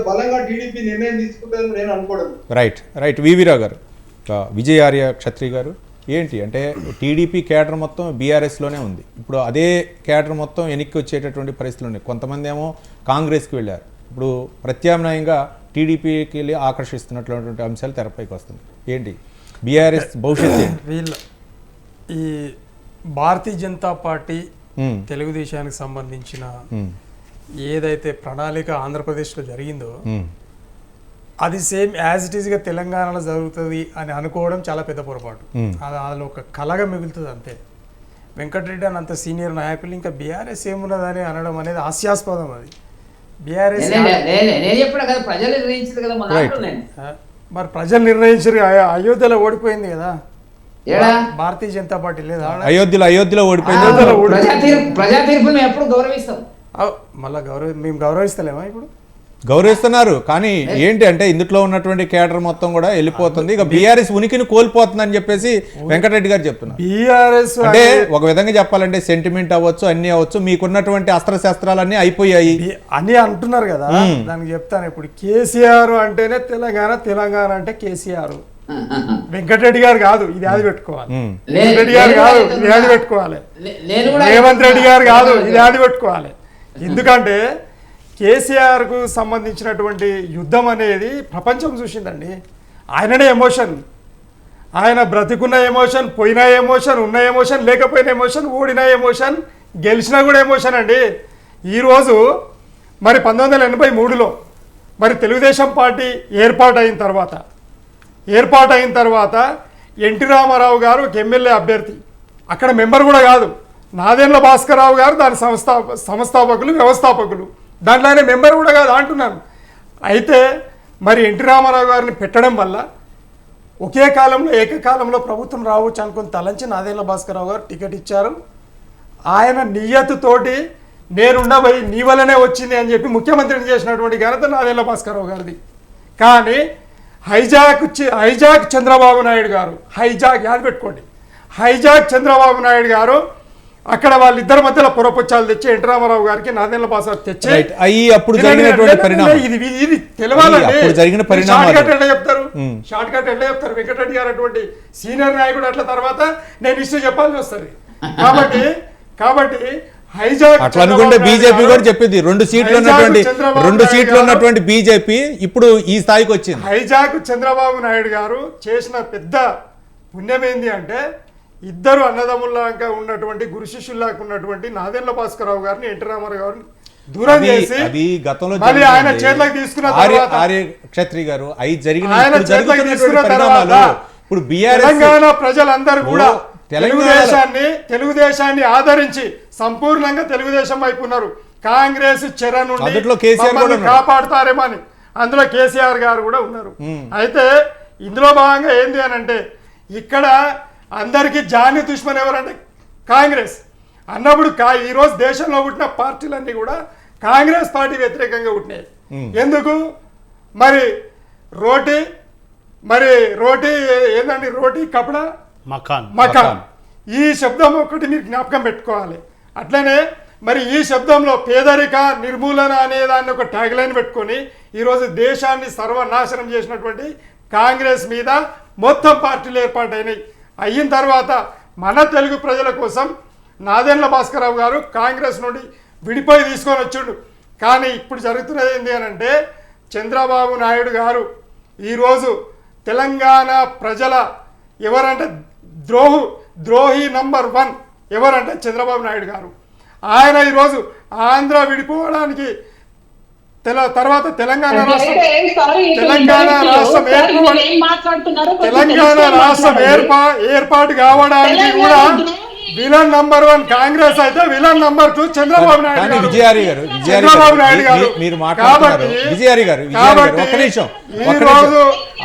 బలంగా టీడీపీ నిర్ణయం తీసుకుంటుందని నేను అనుకోవడం. రైట్ వివి రావు గారు, విజయ్ ఆర్య క్షత్రి గారు, ఏంటి అంటే టీడీపీ కేడర్ మొత్తం బీఆర్ఎస్లోనే ఉంది. ఇప్పుడు అదే కేడర్ మొత్తం వెనక్కి వచ్చేటటువంటి పరిస్థితులు ఉన్నాయి. కొంతమంది ఏమో కాంగ్రెస్కి వెళ్ళారు. ఇప్పుడు ప్రత్యామ్నాయంగా టీడీపీకి వెళ్ళి ఆకర్షిస్తున్నటువంటి అంశాలు తెరపైకి వస్తుంది. ఏంటి బీఆర్ఎస్ భవిష్యత్తు? వీళ్ళ ఈ భారతీయ జనతా పార్టీ తెలుగుదేశానికి సంబంధించిన ఏదైతే ప్రణాళిక ఆంధ్రప్రదేశ్లో జరిగిందో అది సేమ్ యాజ్ ఇట్ ఈస్గా తెలంగాణలో జరుగుతుంది అని అనుకోవడం చాలా పెద్ద పొరపాటు. అది ఒక కళగా మిగులుతుంది అంతే. వెంకటరెడ్డి అని అంత సీనియర్ నాయకులు ఇంకా బీఆర్ఎస్ ఏమున్నదని అనడం అనేది హాస్యాస్పదం. అది బీఆర్ఎస్ మరి ప్రజలు నిర్ణయించారు. అయోధ్యలో ఓడిపోయింది కదా భారతీయ జనతా పార్టీ, లేదా అయోధ్యలో ఓడిపోయింది. ప్రజా తీర్పును ఎప్పుడు గౌరవిస్తాం, మళ్ళీ మేము గౌరవిస్తలేమా? ఇప్పుడు గౌరవిస్తున్నారు. కానీ ఏంటి అంటే ఇందులో ఉన్నటువంటి కేడర్ మొత్తం కూడా వెళ్ళిపోతుంది. ఇక బీఆర్ఎస్ ఉనికిని కోల్పోతుందని చెప్పేసి వెంకటరెడ్డి గారు చెప్తున్నారు. బీఆర్ఎస్ అంటే ఒక విధంగా చెప్పాలంటే సెంటిమెంట్ అవ్వచ్చు, అన్ని అవ్వచ్చు, మీకున్నటువంటి అస్త్రశస్త్రాలన్నీ అయిపోయాయి అని అంటున్నారు కదా. దానికి చెప్తాను. ఇప్పుడు కేసీఆర్ అంటేనే తెలంగాణ అంటే కేసీఆర్, వెంకటరెడ్డి గారు కాదు. ఇది యాది పెట్టుకోవాలి. వెంకటరెడ్డి గారు కాదు, ఇది యాది పెట్టుకోవాలి. రేవంత్ రెడ్డి గారు కాదు, ఇది యాది పెట్టుకోవాలి. ఎందుకంటే కేసీఆర్కు సంబంధించినటువంటి యుద్ధం అనేది ప్రపంచం చూసిందండి. ఆయననే ఎమోషన్, ఆయన బ్రతికున్న ఎమోషన్, పోయిన ఎమోషన్, ఉన్న ఎమోషన్, లేకపోయిన ఎమోషన్, ఓడిన ఎమోషన్, గెలిచినా కూడా ఎమోషన్ అండి. ఈరోజు మరి 1983లో మరి తెలుగుదేశం పార్టీ ఏర్పాటైన తర్వాత ఎన్టీ రామారావు గారు ఒక ఎమ్మెల్యే అభ్యర్థి, అక్కడ మెంబర్ కూడా కాదు. నాదెండ్ల భాస్కర్ రావు గారు దాని సంస్థాపకులు, వ్యవస్థాపకులు, దాంట్లో ఆయన మెంబర్ కూడా కాదు అంటున్నాను. అయితే మరి ఎన్టీ రామారావు గారిని పెట్టడం వల్ల ఒకే కాలంలో ఏకకాలంలో ప్రభుత్వం రావచ్చు అనుకుని తలంచి నాదెండ్ల భాస్కర్ రావు గారు టికెట్ ఇచ్చారు. ఆయన నియ్యతతోటి నేనుండబోయి నీ వల్లనే వచ్చింది అని చెప్పి ముఖ్యమంత్రిని చేసినటువంటి ఘనత నాదెండ్ల భాస్కర్ రావు గారిది. కానీ హైజాక్ చంద్రబాబు నాయుడు గారు, యాద పెట్టుకోండి, హైజాక్ చంద్రబాబు నాయుడు గారు అక్కడ వాళ్ళిద్దరి మధ్యలో పొరపొచ్చాలు తెచ్చి ఎన్టీ రామారావు గారికి నాదెండ్ల భాస్కర్ తెచ్చి అప్పుడు జరిగినటువంటి పరిణామం ఇది తెలవాలండి. జరిగిన పరిణామాలు షార్ట్ కట్ ఎట్లా చెప్తారు? వెంకటరెడ్డి గారు అటువంటి సీనియర్ నాయకుడు అట్లా తర్వాత నేను ఇష్టం చెప్పాల్సి వస్తుంది. కాబట్టి అట్లా అనుకుంటే బీజేపీ కూడా చెప్పింది 2 సీట్లు ఉన్నటువంటి బీజేపీ ఇప్పుడు ఈ స్థాయికి వచ్చింది. హైజాక్ చంద్రబాబు నాయుడు గారు చేసిన పెద్ద పుణ్యం ఏంది అంటే ఇద్దరు అన్నదమ్ముల్లాగా ఉన్నటువంటి గురు శిష్యుల్లాగా ఉన్నటువంటి నాదెండ్ల భాస్కర్ రావు గారిని ఎన్టీ రామారావు గారిని దూరం చేసి ఆయన చేతిలోకి తీసుకున్న తర్వాత క్షత్రి గారు ఇప్పుడు తెలంగాణ ప్రజలందరూ కూడా తెలుగుదేశాన్ని ఆదరించి సంపూర్ణంగా తెలుగుదేశం వైపు ఉన్నారు. కాంగ్రెస్ చెర నుండి కాపాడుతారేమో అని అందులో కేసీఆర్ గారు కూడా ఉన్నారు. అయితే ఇందులో భాగంగా ఏంది అని అంటే ఇక్కడ అందరికీ జానీ దుష్మన్ ఎవరంటే కాంగ్రెస్ అన్నప్పుడు ఈరోజు దేశంలో పుట్టిన పార్టీలన్నీ కూడా కాంగ్రెస్ పార్టీ వ్యతిరేకంగా పుట్టినాయి. ఎందుకు మరి రోటీ ఏంటంటే రోటీ కపడా మకాన్ ఈ శబ్దం ఒకటి మీరు జ్ఞాపకం పెట్టుకోవాలి. అట్లనే మరి ఈ శబ్దంలో పేదరిక నిర్మూలన అనే దాన్ని ఒక ట్యాగ్ లైన్ పెట్టుకొని ఈరోజు దేశాన్ని సర్వనాశనం చేసినటువంటి కాంగ్రెస్ మీద మొత్తం పార్టీలు ఏర్పాటైనాయి. అయిన తర్వాత మన తెలుగు ప్రజల కోసం నాదెండ్ల భాస్కర్ రావు గారు కాంగ్రెస్ నుండి విడిపోయి తీసుకొని వచ్చిండు. కానీ ఇప్పుడు జరుగుతున్నది ఏంటి అని అంటే చంద్రబాబు నాయుడు గారు ఈరోజు తెలంగాణ ప్రజల ఎవరంటే ద్రోహి నంబర్ 1 ఎవరంటే చంద్రబాబు నాయుడు గారు. ఆయన ఈరోజు ఆంధ్ర విడిపోవడానికి తర్వాత తెలంగాణ రాష్ట్రం ఏర్పాటు కావడానికి కూడా విలన్ నంబర్ 1 కాంగ్రెస్ అయితే విలన్ నంబర్ 2 చంద్రబాబు నాయుడు గారు. ఈ రోజు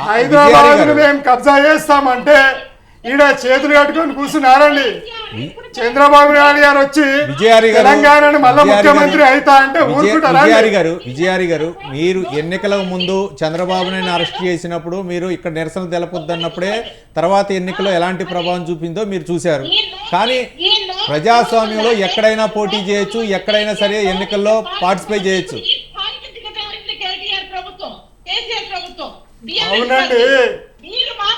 హైదరాబాద్ మేము కబ్జా చేస్తామంటే ఈడ చేతులు కట్టుకొని కూర్చున్నారండి. చంద్రబాబు నాయుడు గారు వచ్చి విజయారి గారు, తెలంగాణను మళ్ళా విజయారి గారు, ముఖ్యమంత్రి అవుతా అంటే ఊరుకుంటారా? విజయారి గారు మీరు ఎన్నికల ముందు చంద్రబాబు నాయుడు అరెస్ట్ చేసినప్పుడు మీరు ఇక్కడ నిరసన తెలపొద్దన్నప్పుడే తర్వాత ఎన్నికల్లో ఎలాంటి ప్రభావం చూపిందో మీరు చూశారు. కానీ ప్రజాస్వామ్యంలో ఎక్కడైనా పోటీ చేయొచ్చు, ఎక్కడైనా సరే ఎన్నికల్లో పార్టిసిపేట్ చేయొచ్చు. అవునండి,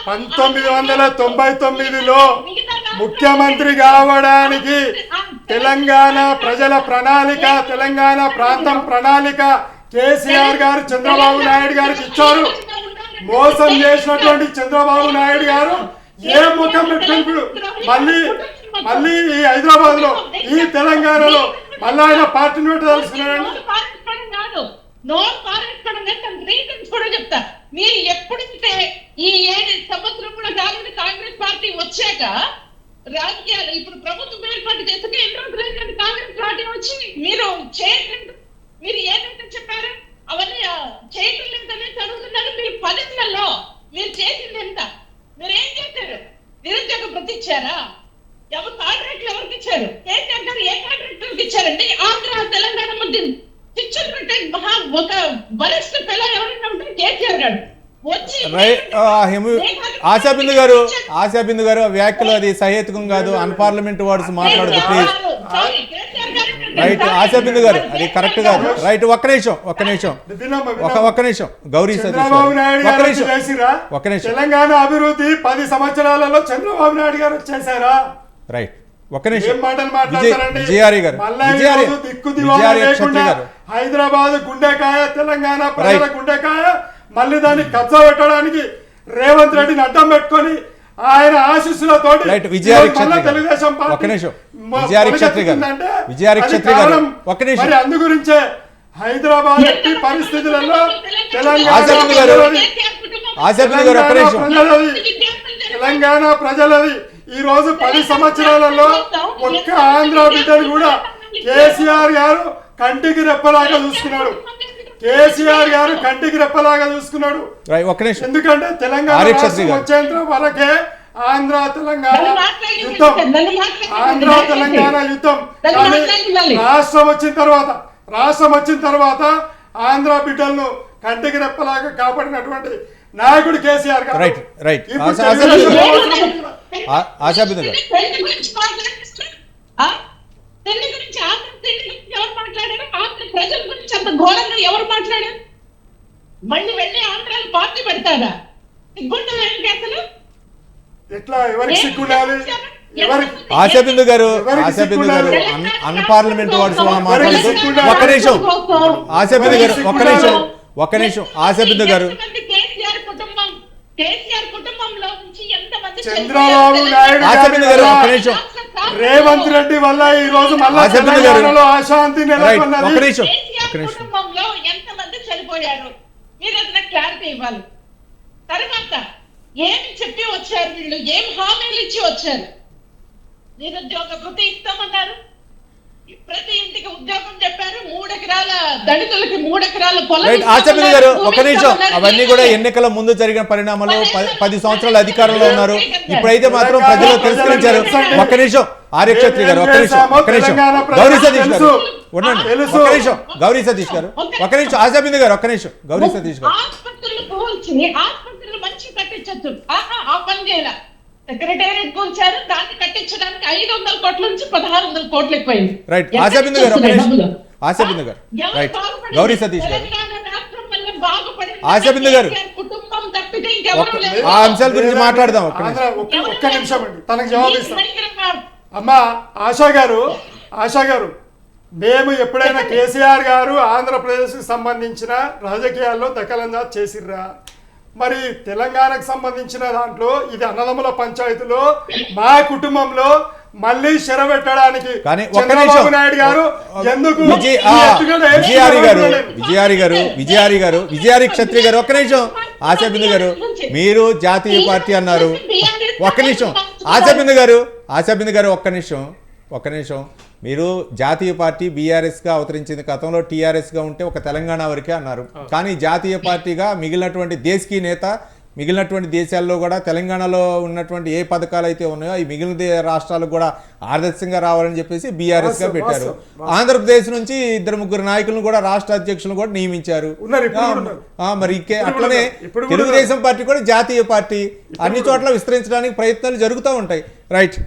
1999లో ముఖ్యమంత్రి కావడానికి తెలంగాణ ప్రజల ప్రణాళిక, తెలంగాణ ప్రాంతం ప్రణాళిక కేసీఆర్ గారు చంద్రబాబు నాయుడు గారికి ఇచ్చారు. మోసం చేసినటువంటి చంద్రబాబు నాయుడు గారు ఏ ముఖం పెట్టుకుని మళ్ళీ ఈ హైదరాబాద్ లో, ఈ తెలంగాణలో మళ్ళీ ఆయన పార్టీని పెట్టదలుచుకున్నారండి. కూడా చెప్తా, మీరు ఎప్పుడైతే ఈ 7 సంవత్సరం కూడా కాదని కాంగ్రెస్ పార్టీ వచ్చాక రాజకీయాలు ఇప్పుడు ప్రభుత్వం ఏర్పాటు చేస్తే ఎన్ని రోజులైందండి కాంగ్రెస్ పార్టీ వచ్చి? మీరు చేయట్లేదు, మీరు ఏదైతే చెప్పారో అవన్నీ చేయటం లేదని చదువుతున్నారు. మీరు 10 నెలల్లో మీరు చేసింది ఎంత? మీరు ఏం చేశారు? నిరుద్యోగ భృతి ఇచ్చారా? ఎవరు కాంట్రాక్ట్లు ఎవరికి ఇచ్చారు? కేసీఆర్ గారు ఏ కాంట్రాక్టర్కి ఇచ్చారండి? ఆంధ్ర తెలంగాణ మధ్య చిచ్చులు పెట్టే ఒక వరిష్ఠ పిల్ల ఎవరైనా ఉంటే కేసీఆర్ గారు వచ్చి ఆశాబిందు గారు వ్యాఖ్యలు అది సహేతుకం కాదు, అన్పార్లమెంట్ వర్డ్స్ మాట్లాడదు ప్లీజ్. రైట్ ఆశాబిందు గారు, అది కరెక్ట్ కాదు. రైట్, ఒక్క నిమిషం గౌరీ సతీష్ ఒక్క నిమిషం. తెలంగాణ అభివృద్ధి 10 సంవత్సరాలలో చంద్రబాబు నాయుడు గారు వచ్చేసారా? రైట్, ఒక్క నిమిషం. విజయారి గారు, హైదరాబాద్ గుండెకాయ, తెలంగాణ ప్రజల గుండెకాయ, మళ్ళీ దాన్ని కబ్జా పెట్టడానికి రేవంత్ రెడ్డిని అడ్డం పెట్టుకొని ఆయన ఆశీస్సులతోటి తెలుగుదేశం అందు గురించే హైదరాబాద్ పరిస్థితులలో తెలంగాణ ప్రజలది ఈ రోజు 10 సంవత్సరాలలో ఒక్క ఆంధ్ర బిడ్డను కూడా కేసీఆర్ గారు కంటికి రెప్పలాగా చూసుకున్నాడు. ఎందుకంటే తెలంగాణ వచ్చేంత వరకే ఆంధ్ర తెలంగాణ యుద్ధం కానీ రాష్ట్రం వచ్చిన తర్వాత ఆంధ్ర బిడ్డలను కంటికి రెప్పలాగా కాపాడినటువంటి నాయకుడు కేసీఆర్ గారు. ప్రజల గురించి అంత ఘోరంగా ఎవరు మాట్లాడారు? మళ్ళీ వెళ్ళి ఆంధ్రాలో పార్టీ పెడతారా? అసలు ఎట్లా, ఎవరికి సిగ్గుండాలి? ఆశాబిందు గారు అన్పార్లమెంట్ వర్డ్స్ మాట్లాడుతూ ఒక్క నిమిషం ఆశాబిందు గారు చంద్రబాబు నాయుడు రేవంత్ రెడ్డి వల్ల ఈ రోజు అశాంతి నెలకొన్నది. కుటుంబంలో ఎంతమంది చనిపోయారు? మీరు అతను క్లారిటీ ఇవ్వాలి. తర్వాత ఏమి చెప్పి వచ్చారు వీళ్ళు? ఏం హామీలు ఇచ్చి వచ్చారు? నిరుద్యోగ భృతి ఇస్తామన్నారు, ప్రతి ఇంటికి ఉద్యోగం చెప్పారు, 3 ఎకరాల దళితులకి 3 ఎకరాల పొలం. ఆశాబిందు గారు ఒక్క నిమిషం, అవన్నీ కూడా ఎన్నికల ముందు జరిగిన పరిణామాలు. 10 సంవత్సరాల అధికారంలో ఉన్నారు, ఇప్పుడైతే మాత్రం ప్రజలు తిరస్కరించారు. ఒక్క నిమిషం ఆర్యక్షత్రి గారు, ఒక్క నిమిషం గౌరీ సతీష్ గారు ఉండండి, గౌరీ సతీష్ గారు ఒక్క నిమిషం, ఆశాబిందు గారు ఒక్క నిమిషం, గౌరీ సతీష్ గారు. ఆసుపత్రులు మంచి కట్టించచ్చు, ఆ పని చేయాల. సెక్రటేరియట్ కూల్చారు, దాన్ని కట్టించడానికి 500 కోట్ల నుంచి 1600 కోట్లు ఎక్కువైంది. రైట్, ఆశాబిందు గారు రైట్, గౌరీ సతీష్ గారు, ఆశాబిందు గారు ఆ అంశాల గురించి మాట్లాడదాం. ఒక్క నిమిషం అండి, తనకు జవాబిస్తాం. అమ్మా ఆశా గారు, మేము ఎప్పుడైనా కేసీఆర్ గారు ఆంధ్రప్రదేశ్కి సంబంధించిన రాజకీయాల్లో దఖలందాజ్ చేసిర్రా? మరి తెలంగాణకు సంబంధించిన దాంట్లో ఇది అన్నదమ్ముల పంచాయతీలో మా కుటుంబంలో మళ్ళీ పెట్టడానికి చంద్రబాబు నాయుడు గారు ఎందుకు? విజయారి క్షత్రి గారు ఒక్క నిమిషం, ఆశాబిందు గారు మీరు జాతీయ పార్టీ అన్నారు. ఒక్క నిమిషం ఆశాబిందు గారు ఒక్క నిమిషం. మీరు జాతీయ పార్టీ బీఆర్ఎస్గా అవతరించింది, గతంలో టీఆర్ఎస్గా ఉంటే ఒక తెలంగాణ వరకే అన్నారు. కానీ జాతీయ పార్టీగా మిగిలినటువంటి దేశీయ నేత మిగిలినటువంటి దేశాల్లో కూడా తెలంగాణలో ఉన్నటువంటి ఏ పథకాలు అయితే ఉన్నాయో ఈ మిగిలిన రాష్ట్రాలకు కూడా ఆదర్శంగా రావాలని చెప్పేసి బీఆర్ఎస్గా పెట్టారు. ఆంధ్రప్రదేశ్ నుంచి 2-3 నాయకులను కూడా రాష్ట్ర అధ్యక్షులను కూడా నియమించారు. మరి అట్లనే తెలుగుదేశం పార్టీ కూడా జాతీయ పార్టీ అన్ని చోట్ల విస్తరించడానికి ప్రయత్నాలు జరుగుతూ ఉంటాయి. రైట్.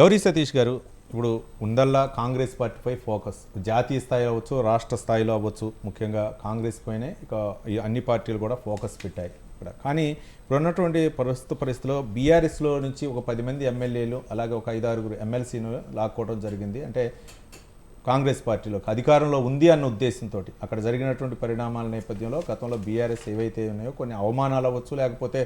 గౌరీ సతీష్ గారు, ఇప్పుడు ఉందల్లా కాంగ్రెస్ పార్టీపై ఫోకస్ జాతీయ స్థాయిలో అవ్వచ్చు, రాష్ట్ర స్థాయిలో అవ్వచ్చు, ముఖ్యంగా కాంగ్రెస్ పైనే ఇక ఈ అన్ని పార్టీలు కూడా ఫోకస్ పెట్టాయి ఇక్కడ. కానీ ఇప్పుడు ఉన్నటువంటి ప్రస్తుత పరిస్థితిలో బీఆర్ఎస్లో నుంచి ఒక 10 మంది ఎమ్మెల్యేలు అలాగే ఒక 5-6 ఎమ్మెల్సీను లాక్కోవడం జరిగింది. అంటే కాంగ్రెస్ పార్టీలోకి అధికారంలో ఉంది అన్న ఉద్దేశంతో అక్కడ జరిగినటువంటి పరిణామాల నేపథ్యంలో గతంలో బీఆర్ఎస్ ఏవైతే ఉన్నాయో కొన్ని అవమానాలు అవ్వచ్చు, లేకపోతే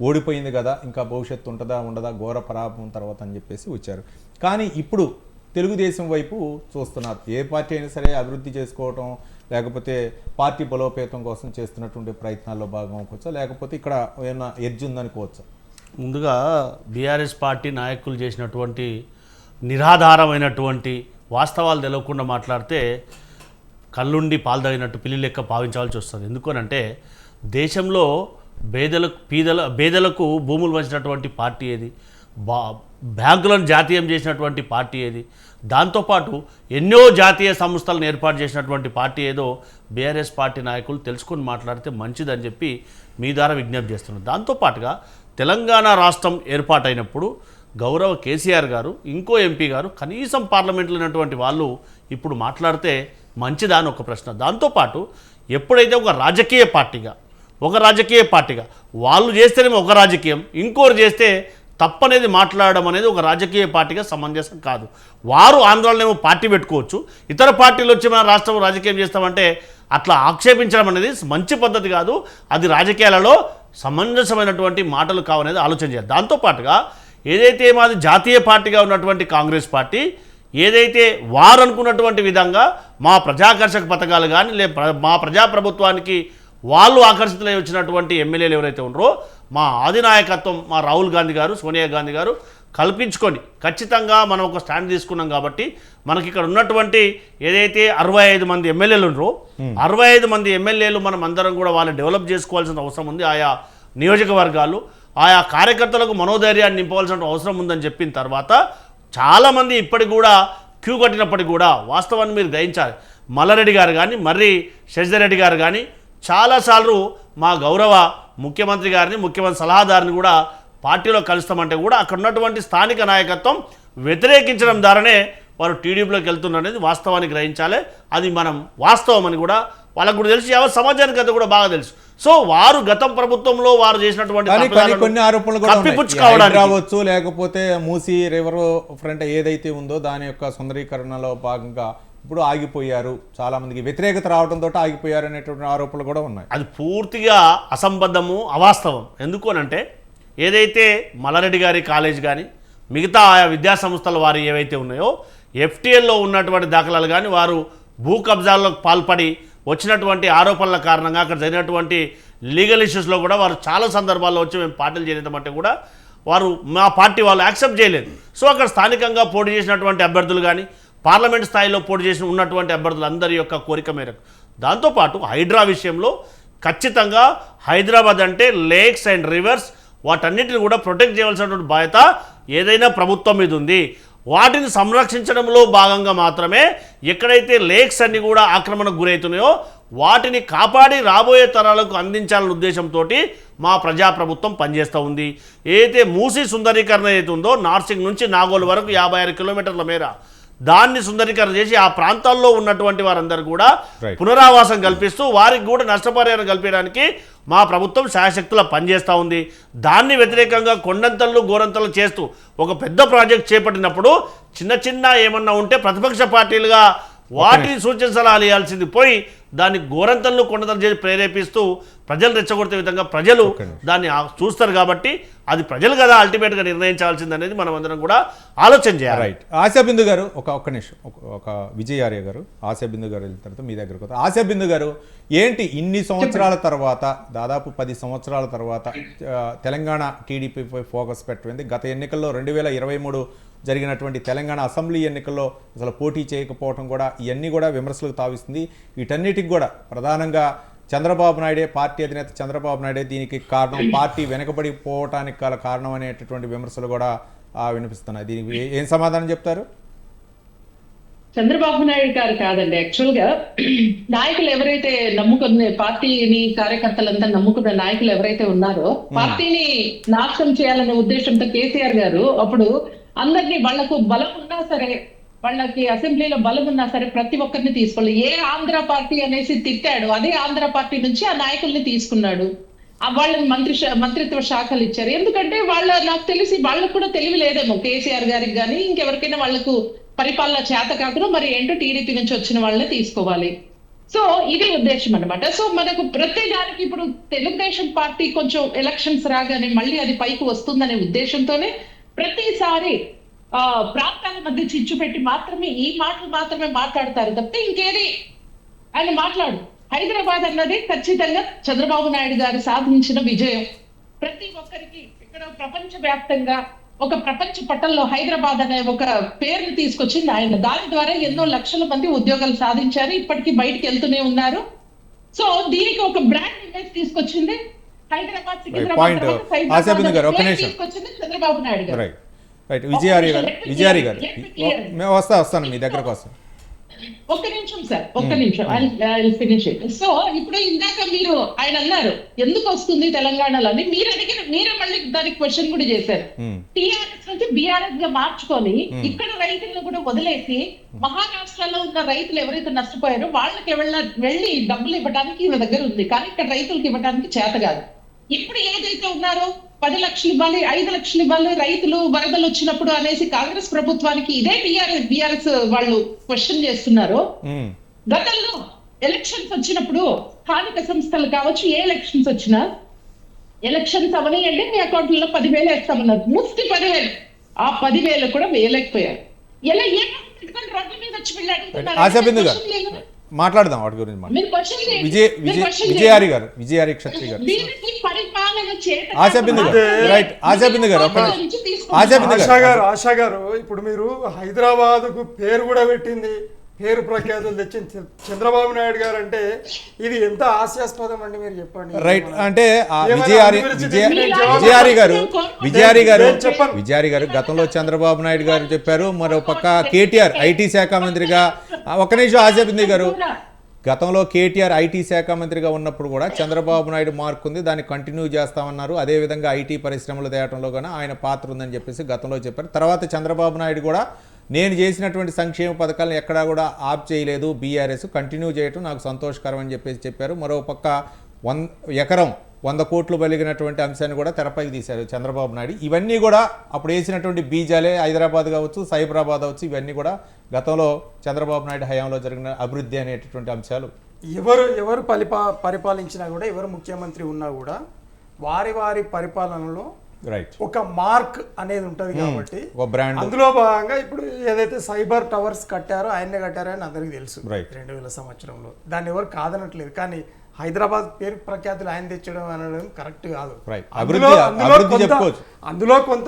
ఓడిపోయింది కదా ఇంకా భవిష్యత్తు ఉంటుందా ఉండదా ఘోర పరాభవం తర్వాత అని చెప్పేసి వచ్చారు. కానీ ఇప్పుడు తెలుగుదేశం వైపు చూస్తున్నారు. ఏ పార్టీ అయినా సరే అభివృద్ధి చేసుకోవటం లేకపోతే పార్టీ బలోపేతం కోసం చేస్తున్నటువంటి ప్రయత్నాల్లో భాగం అవ్వచ్చా, లేకపోతే ఇక్కడ ఏమైనా ఎడ్జ్ ఉందనుకోవచ్చా? ముందుగా బీఆర్ఎస్ పార్టీ నాయకులు చేసినటువంటి నిరాధారమైనటువంటి వాస్తవాలు తెలియకుండా మాట్లాడితే కళ్ళుండి పాలు తాగినట్టు పిల్లి లెక్క భావించాల్సి వస్తుంది. ఎందుకనంటే దేశంలో పేదలకు భూములు పంచినటువంటి పార్టీ ఏది, బ్యాంకులను జాతీయం చేసినటువంటి పార్టీ ఏది, దాంతోపాటు ఎన్నో జాతీయ సంస్థలను ఏర్పాటు చేసినటువంటి పార్టీ ఏదో బీఆర్ఎస్ పార్టీ నాయకులు తెలుసుకొని మాట్లాడితే మంచిదని చెప్పి మీ ద్వారా విజ్ఞప్తి చేస్తున్నారు. దాంతోపాటుగా తెలంగాణ రాష్ట్రం ఏర్పాటైనప్పుడు గౌరవ కేసీఆర్ గారు ఇంకో ఎంపీ గారు కనీసం పార్లమెంట్లో ఉన్నటువంటి వాళ్ళు ఇప్పుడు మాట్లాడితే మంచిదా అని ఒక ప్రశ్న. దాంతోపాటు ఎప్పుడైతే ఒక రాజకీయ పార్టీగా వాళ్ళు చేస్తేనేమో ఒక రాజకీయం, ఇంకోరు చేస్తే తప్పనేది మాట్లాడడం అనేది ఒక రాజకీయ పార్టీగా సమంజసం కాదు. వారు ఆంధ్రాలోనేమో పార్టీ పెట్టుకోవచ్చు, ఇతర పార్టీలు వచ్చి మన రాష్ట్రం రాజకీయం చేస్తామంటే అట్లా ఆక్షేపించడం అనేది మంచి పద్ధతి కాదు. అది రాజకీయాలలో సమంజసమైనటువంటి మాటలు కావనేది ఆలోచన చేయాలి. దాంతోపాటుగా ఏదైతే మాది జాతీయ పార్టీగా ఉన్నటువంటి కాంగ్రెస్ పార్టీ ఏదైతే వారు అనుకున్నటువంటి విధంగా మా ప్రజాకర్షక పథకాలు కానీ మా ప్రజాప్రభుత్వానికి వాళ్ళు ఆకర్షితులై వచ్చినటువంటి ఎమ్మెల్యేలు ఎవరైతే ఉన్నారో మా అధినాయకత్వం మా రాహుల్ గాంధీ గారు, సోనియా గాంధీ గారు కల్పించుకొని ఖచ్చితంగా మనం ఒక స్టాండ్ తీసుకున్నాం. కాబట్టి మనకి ఇక్కడ ఉన్నటువంటి ఏదైతే 65 మంది ఎమ్మెల్యేలు ఉన్నారో 65 మంది ఎమ్మెల్యేలు మనం అందరం కూడా వాళ్ళని డెవలప్ చేసుకోవాల్సిన అవసరం ఉంది. ఆయా నియోజకవర్గాలు ఆయా కార్యకర్తలకు మనోధైర్యాన్ని నింపవలసిన అవసరం ఉందని చెప్పిన తర్వాత చాలామంది ఇప్పటికి కూడా క్యూ కట్టినప్పటికి కూడా వాస్తవాన్ని మీరు గ్రహించాలి. మల్లారెడ్డి గారు కానీ మర్రి శశిధర్ రెడ్డి గారు కానీ చాలాసార్లు మా గౌరవ ముఖ్యమంత్రి గారిని, ముఖ్యమంత్రి సలహాదారుని కూడా పార్టీలో కలుస్తామంటే కూడా అక్కడ ఉన్నటువంటి స్థానిక నాయకత్వం వ్యతిరేకించడం ద్వారానే వారు టీడీపీలోకి వెళ్తున్నారనేది వాస్తవాన్ని గ్రహించాలి. అది మనం వాస్తవం అని కూడా వాళ్ళకు కూడా తెలుసు, ఎవరు సమాజానికి అంతా కూడా బాగా తెలుసు. సో వారు గతం ప్రభుత్వంలో వారు చేసినటువంటి కొన్ని ఆరోపణలు రావచ్చు, లేకపోతే మూసీ రివర్ ఫ్రంట్ ఏదైతే ఉందో దాని యొక్క సుందరీకరణలో భాగంగా ఇప్పుడు ఆగిపోయారు, చాలా మందికి వ్యతిరేకత రావడంతో ఆగిపోయారు అనేటువంటి ఆరోపణలు కూడా ఉన్నాయి. అది పూర్తిగా అసంబద్ధము, అవాస్తవం. ఎందుకు అనంటే ఏదైతే మల్లారెడ్డి గారి కాలేజ్ కానీ మిగతా ఆయా విద్యా సంస్థల వారు ఏవైతే ఉన్నాయో ఎఫ్టీఎల్లో ఉన్నటువంటి దాఖలాలు కానీ వారు భూ కబ్జాలకు పాల్పడి వచ్చినటువంటి ఆరోపణల కారణంగా అక్కడ జరిగినటువంటి లీగల్ ఇష్యూస్లో కూడా వారు చాలా సందర్భాల్లో వచ్చి మేము పార్టీలు చేద్దామంటే కూడా వారు మా పార్టీ వాళ్ళు యాక్సెప్ట్ చేయలేదు. సో అక్కడ స్థానికంగా పోటీ చేసినటువంటి అభ్యర్థులు కానీ పార్లమెంట్ స్థాయిలో పోటీ చేసిన ఉన్నటువంటి అభ్యర్థులందరి యొక్క కోరిక మేరకు దాంతోపాటు హైడ్రా విషయంలో ఖచ్చితంగా హైదరాబాద్ అంటే లేక్స్ అండ్ రివర్స్ వాటన్నిటిని కూడా ప్రొటెక్ట్ చేయవలసినటువంటి బాధ్యత ఏదైనా ప్రభుత్వం మీద ఉంది. వాటిని సంరక్షించడంలో భాగంగా మాత్రమే ఎక్కడైతే లేక్స్ అన్ని కూడా ఆక్రమణకు గురవుతున్నాయో వాటిని కాపాడి రాబోయే తరాలకు అందించాలనే ఉద్దేశంతో మా ప్రజాప్రభుత్వం పనిచేస్తూ ఉంది. ఏదైతే మూసీ సుందరీకరణ ఏదైతే ఉందో నార్సింగ్ నుంచి నాగోల్ వరకు 56 కిలోమీటర్ల మేర దాన్ని సుందరీకరణ చేసి ఆ ప్రాంతాల్లో ఉన్నటువంటి వారందరూ కూడా పునరావాసం కల్పిస్తూ వారికి కూడా నష్టపరిహారం కల్పించడానికి మా ప్రభుత్వం శాయశక్తులా పనిచేస్తూ ఉంది. దాన్ని వ్యతిరేకంగా కొండంతలు గోరంతలు చేస్తూ ఒక పెద్ద ప్రాజెక్ట్ చేపట్టినప్పుడు చిన్న చిన్న ఏమన్నా ఉంటే ప్రతిపక్ష పార్టీలుగా వాటిని సూచన సలహాలు ఇవ్వాల్సింది పోయి దాన్ని గోరంతలను కొండంతలు చేసి ప్రేరేపిస్తూ ప్రజలు రెచ్చగొట్టే విధంగా ప్రజలు దాన్ని చూస్తారు. కాబట్టి అది ప్రజలు కదా అల్టిమేట్గా నిర్ణయించాల్సింది అనేది మనం అందరం కూడా ఆలోచన చేయాలి. రైట్. ఆశాబిందు గారు ఒక్క నిమిషం, ఒక విజయ్ ఆర్య గారు ఆశాబిందు గారు వెళ్ళిన తర్వాత మీ దగ్గరకు వస్తారు. ఆశాబిందు గారు ఏంటి ఇన్ని సంవత్సరాల తర్వాత దాదాపు 10 సంవత్సరాల తర్వాత తెలంగాణ టీడీపీపై ఫోకస్ పెట్టింది. గత ఎన్నికల్లో 2023 జరిగినటువంటి తెలంగాణ అసెంబ్లీ ఎన్నికల్లో అసలు పోటీ చేయకపోవడం కూడా ఇవన్నీ కూడా విమర్శలకు తావిస్తుంది. వీటన్నిటికి కూడా ప్రధానంగా చంద్రబాబు నాయుడే, పార్టీ అధినేత చంద్రబాబు నాయుడే దీనికి కారణం, పార్టీ వెనకబడిపోవటానికి గల కారణం అనేటటువంటి విమర్శలు కూడా వినిపిస్తున్నాయి. దీనికి ఏం సమాధానం చెప్తారు? చంద్రబాబు నాయుడు గారు కాదండి, యాక్చువల్ గా నాయకులు ఎవరైతే నమ్ముకున్న పార్టీని, కార్యకర్తలంతా నమ్ముకున్న నాయకులు ఎవరైతే ఉన్నారో పార్టీని నాశనం చేయాలనే ఉద్దేశంతో కేసీఆర్ గారు అప్పుడు అందరినీ వాళ్లకు బలం ఉన్నా సరే, వాళ్ళకి అసెంబ్లీలో బలం ఉన్నా సరే ప్రతి ఒక్కరిని తీసుకోవాలి. ఏ ఆంధ్ర పార్టీ అనేసి తిట్టాడు, అదే ఆంధ్ర పార్టీ నుంచి ఆ నాయకుల్ని తీసుకున్నాడు. వాళ్ళని మంత్రిత్వ శాఖలు ఇచ్చారు. ఎందుకంటే నాకు తెలిసి వాళ్ళకు కూడా తెలివి లేదేమో, కేసీఆర్ గారికి కానీ ఇంకెవరికైనా వాళ్లకు పరిపాలన చేత కాకుండా మరి ఏంటో టీడీపీ నుంచి వచ్చిన వాళ్ళని తీసుకోవాలి. సో ఇది ఉద్దేశం అన్నమాట. సో మనకు ప్రతి దానికి ఇప్పుడు తెలుగుదేశం పార్టీ కొంచెం ఎలక్షన్స్ రాగానే మళ్ళీ అది పైకి వస్తుందనే ఉద్దేశంతోనే ప్రతిసారి ప్రాంతాల మధ్య చిచ్చు పెట్టి మాత్రమే ఈ మాటలు మాత్రమే మాట్లాడతారు తప్పితే ఇంకేది ఆయన మాట్లాడు. హైదరాబాద్ అన్నది ఖచ్చితంగా చంద్రబాబు నాయుడు గారు సాధించిన విజయం. ప్రతి ఒక్కరికి ఇక్కడ ప్రపంచ వ్యాప్తంగా ఒక ప్రపంచ పటంలో హైదరాబాద్ అనే ఒక పేరుని తీసుకొచ్చింది ఆయన. దాని ద్వారా ఎన్నో లక్షల మంది ఉద్యోగాలు సాధించారు, ఇప్పటికీ బయటికి వెళ్తూనే ఉన్నారు. సో దీనికి ఒక బ్రాండ్ ఇమేజ్ తీసుకొచ్చింది హైదరాబాద్, సికింద్రాబాద్ తీసుకొచ్చింది చంద్రబాబు నాయుడు గారు. రైట్, విజయారి గారు మేము వస్తాను మీ దగ్గరకు వస్తాను. ఒక్క నిమిషం సార్, ఒక్క నిమిషం, ఐ ఫినిష్ ఇట్. సో ఇప్పుడు ఇందాక మీరు ఆయన అన్నారు ఎందుకు వస్తుంది తెలంగాణలో అని, మీరే మళ్ళీ దానికి క్వశ్చన్ కూడా చేశారు. టిఆర్ఎస్ నుంచి బిఆర్ఎస్ గా మార్చుకొని ఇక్కడ రైతులను కూడా వదిలేసి మహారాష్ట్రలో ఉన్న రైతులు ఎవరైతే నష్టపోయారో వాళ్ళకి వెళ్ళి డబ్బులు ఇవ్వడానికి ఈయన దగ్గర ఉంది, కానీ ఇక్కడ రైతులకు ఇవ్వడానికి చేత కాదు. ఇప్పుడు ఏదైతే ఉన్నారో 10 లక్షలు ఇవ్వాలి, 5 లక్షలు ఇవ్వాలి, రైతులు వరదలు వచ్చినప్పుడు అనేసి కాంగ్రెస్ ప్రభుత్వానికి ఇదే బిఆర్ఎస్ వాళ్ళు క్వశ్చన్ చేస్తున్నారు. గతంలో ఎలక్షన్స్ వచ్చినప్పుడు స్థానిక సంస్థలు కావచ్చు, ఏ ఎలక్షన్స్ వచ్చినా ఎలక్షన్స్ అవనియండి మీ అకౌంట్లలో 10,000 వేస్తామన్నారు, ముఫ్తి 10,000. ఆ 10,000 కూడా వేయలేకపోయారు. ఎలా రోడ్ల మీద వచ్చి వెళ్ళాడు. మాట్లాడదాం వాటి గురించి. విజయారి క్షత్రి గారు, ఆశా గారు ఇప్పుడు మీరు హైదరాబాద్ కు పేరు కూడా పెట్టింది, పేరు ప్రఖ్యాతులు తెచ్చింది చంద్రబాబు నాయుడు గారు అంటే ఇది ఎంత హాస్యాస్పదం అండి, మీరు చెప్పండి. రైట్, అంటే విజయారి గారు గతంలో చంద్రబాబు నాయుడు గారు చెప్పారు, మరో పక్క కేటీఆర్ ఐటీ శాఖ మంత్రిగా, ఒక నిమిషం ఆశాబింది గారు, గతంలో కేటీఆర్ ఐటీ శాఖ మంత్రిగా ఉన్నప్పుడు కూడా చంద్రబాబు నాయుడు మార్క్ ఉంది, దాన్ని కంటిన్యూ చేస్తామన్నారు. అదేవిధంగా ఐటీ పరిశ్రమలు తేయటంలో కూడా ఆయన పాత్ర ఉందని చెప్పేసి గతంలో చెప్పారు. తర్వాత చంద్రబాబు నాయుడు కూడా నేను చేసినటువంటి సంక్షేమ పథకాలను ఎక్కడా కూడా ఆప్ చేయలేదు, బీఆర్ఎస్ కంటిన్యూ చేయటం నాకు సంతోషకరం అని చెప్పేసి చెప్పారు. మరో పక్క ఎకరం 100 కోట్లు బలిగినటువంటి అంశాన్ని కూడా తెరపైకి తీశారు చంద్రబాబు నాయుడు. ఇవన్నీ కూడా అప్పుడు వేసినటువంటి బీజాలే, హైదరాబాద్ కావచ్చు, సైబరాబాద్ అవచ్చు, ఇవన్నీ కూడా గతంలో చంద్రబాబు నాయుడు హయాంలో జరిగిన అభివృద్ధి అనేటటువంటి అంశాలు. ఎవరు పరిపాలించినా కూడా, ఎవరు ముఖ్యమంత్రి ఉన్నా కూడా వారి పరిపాలనలో రైట్ ఒక మార్క్ అనేది ఉంటది కాబట్టి బ్రాండ్. అందులో భాగంగా ఇప్పుడు ఏదైతే సైబర్ టవర్స్ కట్టారో ఆయన్నే కట్టారో అని అందరికీ తెలుసు 2000 సంవత్సరంలో. దాన్ని ఎవరు కాదనట్లేదు, కానీ హైదరాబాద్ పేరు ప్రఖ్యాతులు ఆయన తెచ్చడం అనడం కరెక్ట్ కాదు. అందులో కొంత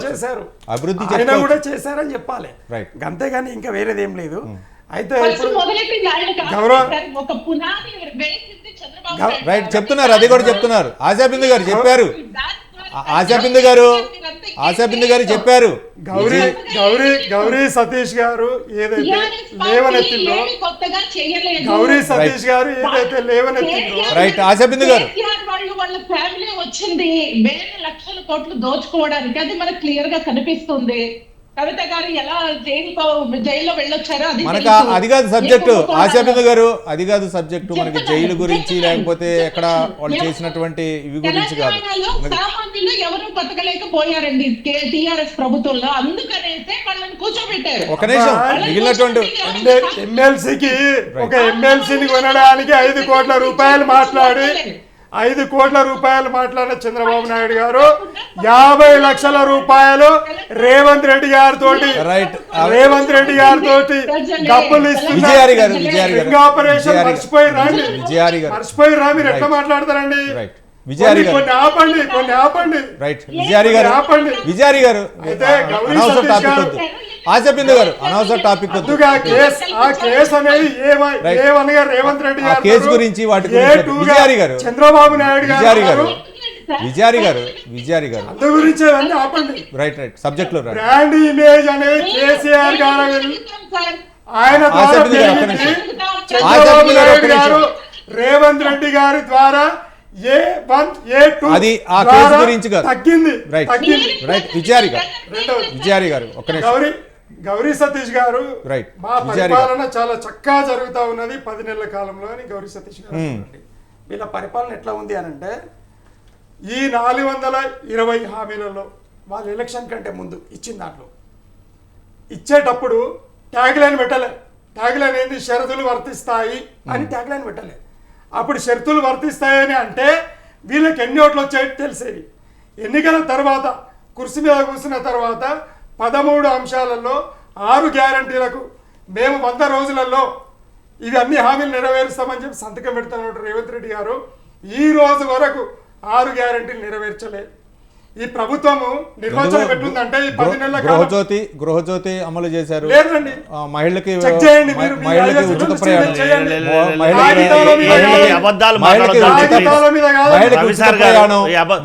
చేశారు, ఆయన కూడా చేశారని చెప్పాలి, అంతేగాని ఇంకా వేరేది ఏం లేదు. అయితే రైట్ చెప్తున్నారు, అది కూడా చెప్తున్నారు. ఆశాబిందు గారు చెప్పారు, ఆశాబిందు గారు చెప్పారు. గౌరీ సతీష్ గారు ఏదైతే లేవనెత్తిందో, గౌరీ సతీష్ గారు ఏదైతే లేవనెత్తిందో, రైట్ ఆశాబిందు గారు వాళ్ళ ఫ్యామిలీ వచ్చింది వేల లక్షల కోట్లు దోచుకోవడానికి, అది మనకు క్లియర్ గా కనిపిస్తుంది. కవిత గారు ఎలా జైల్లో వెళ్ళొచ్చారో అది కాదు సబ్జెక్టు. ఆశాబిందు గారు అది కాదు సబ్జెక్టు, మనకి జైలు గురించి లేకపోతే ఎక్కడ వాళ్ళు చేసినటువంటి ఇవి గురించి కాదు. సామాన్యులు ఎవరు బతకలేకపోయారండి టిఆర్ఎస్ ప్రభుత్వంలో, అందుకనైతే వాళ్ళని కూర్చోబెట్టారు. ఒక నిమిషం, మిగిలినటువంటి ఎమ్మెల్సీని కొనడానికి 5 కోట్ల రూపాయలు మాట్లాడి 5 కోట్ల రూపాయలు మాట్లాడిన చంద్రబాబు నాయుడు గారు 50 లక్షల రూపాయలు రేవంత్ రెడ్డి గారితో డబ్బులు ఇస్తున్నారు. ఆపరేషన్ మర్చిపోయి రా, మీరు ఎట్లా మాట్లాడతారండి? కొన్ని ఆపండి. విజయారి గారు అయితే ఆశా బిందు గారు అనవసర టాపిక్ వద్దు. ముందుగా ఆ కేసు అనేది ఏమనగా రేవంత్ రెడ్డి ఆ గారు కేసు గురించి వాటి గురించి విజయారి గారు చంద్రబాబు నాయుడు విజయారి గారు గారు విజయారి గారు అందు గురించి అవన్నీ ఆపండి. రైట్ సబ్జెక్ట్ లో రైట్. బ్రాండ్ ఇమేజ్ అనేది కేసీఆర్ గారు ఆయన ద్వారా ఆశా బిందు గారు ఒక్క పెరిగింది. నిమిషం. చంద్రబాబు నాయుడు గారు రేవంత్ రెడ్డి గారి ద్వారా A1 A2 అది ఆ కేసు ద్వారా గురించి కాదు. తగ్గింది రైట్ తగ్గింది. రైట్ విజయారి గారు రెండవది విజయారి గారు ఒక్క నిమిషం. గౌరీ సతీష్ గారు రైట్. మా విజయారి పరిపాలన చాలా చక్కగా జరుగుతా ఉన్నది 10 నెలల కాలంలో అని గౌరీ సతీష్ గారు అంటున్నారు. వీళ్ళ పరిపాలన ఎట్లా ఉంది అని అంటే ఈ 420 హామీలలో వాళ్ళు ఎలక్షన్ కంటే ముందు ఇచ్చిన దాంట్లో ఇచ్చేటప్పుడు ట్యాగ్ లైన్ పెట్టలే. ట్యాగ్ లైన్ ఏంది? షరతులు వర్తిస్తాయి అని ట్యాగ్ లైన్ పెట్టలే. అప్పుడు షరతులు వర్తిస్తాయని అంటే వీళ్ళకి ఎన్ని ఓట్లు వచ్చాయో తెలిసేది. ఎన్నికల తర్వాత కుర్చీ మీద కూర్చున్న తర్వాత 13 అంశాలలో 6 గ్యారంటీలకు మేము 100 రోజులలో ఇవి అన్ని హామీలు నెరవేరుస్తామని చెప్పి సంతకం పెడతామన్నారు రేవంత్ రెడ్డి గారు. ఈ రోజు వరకు 6 గ్యారంటీలు నెరవేర్చలేదు. ఈ ప్రభుత్వము నిర్వచనం పెట్టుందంటే ఈ 10 నెలల గృహజ్యోతి అమలు చేశారు. లేదండి, మహిళలకి చెక్ చేయండి మీరు. మహిళలకి ఉచిత ప్రయాణం చేయండి.